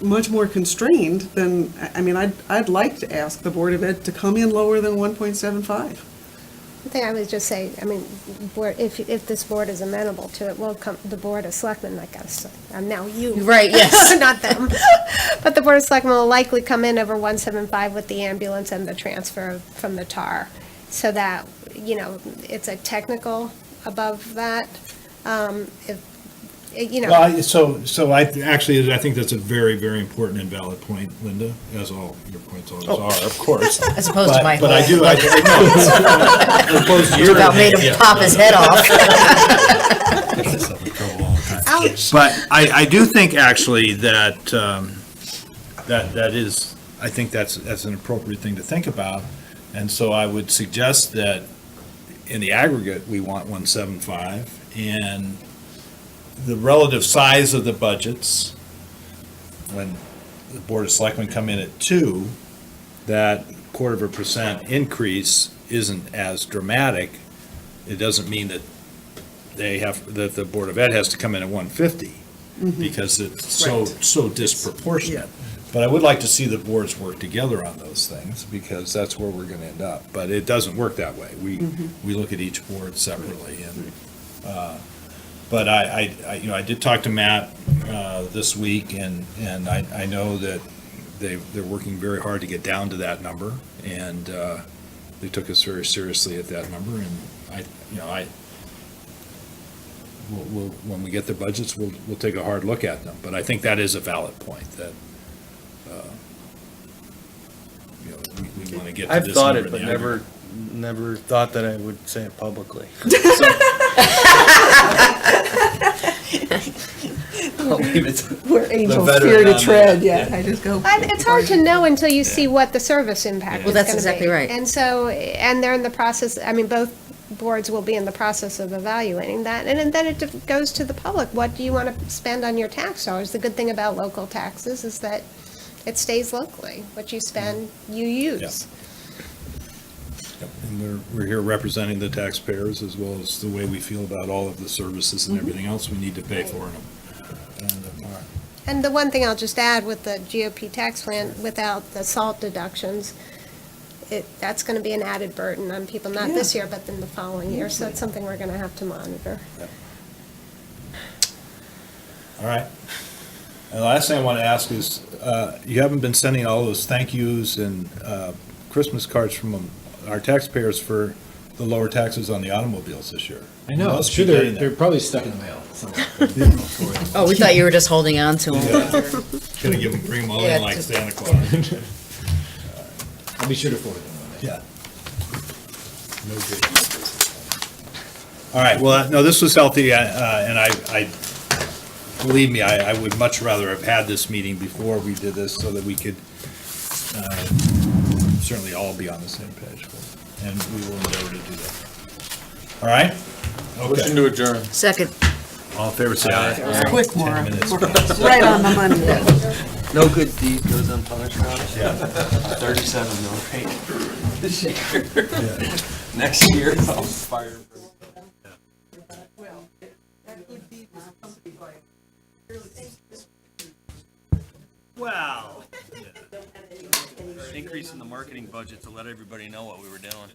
much more constrained than, I'd like to ask the Board of Ed to come in lower than 1.75. The thing I would just say, if this board is amenable to it, the Board of Selectmen, I guess, now you. Right, yes. Not them. But the Board of Selectmen will likely come in over 175 with the ambulance and the transfer from the TAR. So that, it's a technical above that. Well, I think that's a very, very important and valid point, Linda, as all your points always are, of course. As opposed to my But I whole- do, as opposed to your. About made him pop his head off. Ouch. But I do think actually that, that is, I think that's an appropriate thing to think about. And so I would suggest that in the aggregate, we want 175, and the relative size of the budgets, when the Board of Selectmen come in at 2, that 0.25% increase isn't as dramatic. It doesn't mean that that the Board of Ed has to come in at 150, because it's so disproportionate. But I would like to see the boards work together on those things, because that's where we're gonna end up. But it doesn't work that way. We look at each board separately, and, but I did talk to Matt this week, and I know that they're working very hard to get down to that number, and they took us very seriously at that number, and we'll when we get the budgets, we'll take a hard look at them. But I think that is a valid point, that we want to get to I've this thought number it, in but the aggregate. never thought that I would say it publicly. I'll leave it to Where angels veteran fear to on tread, that, yeah, yeah. I just go. It's hard to know until you see what the service impact Well, is that's gonna exactly be. right. And so, and they're in the process, I mean, both boards will be in the process of evaluating that, and then it goes to the public. What do you want to spend on your tax dollars? The good thing about local taxes is that it stays locally. What you spend, you use. And we're here representing the taxpayers as well as the way we feel about all of the services and everything else we need to pay for them. And the one thing I'll just add with the GOP tax plan, without the SALT deductions, that's going to be an added burden on people, not this year, but in the following year. So it's something we're going to have to monitor. All right. And the last thing I want to ask is, you haven't been sending all those thank yous and Christmas cards from our taxpayers for the lower taxes on the automobiles this year. I know, Must it's true, be getting they're there. probably stuck in the mail somewhere. Oh, we thought you were just holding on to them. Gonna give them, bring them all Yeah, in like just- Santa Claus. I'll be sure to forward them on that. Yeah. No good. All right, well, no, this was healthy, and I, believe me, I would much rather have had this meeting before we did this so that we could certainly all be on the same page. And we will endeavor to do that. All right? Motion Okay. to adjourn. Second. All in favor, say aye. Quick, 10 Maura. minutes. Right on the money. No good deed goes unpunished, Rob. Yeah. 37 mil rate this year. Next year, I'll fire. Wow. Increase in the marketing budget to let everybody know what we were doing.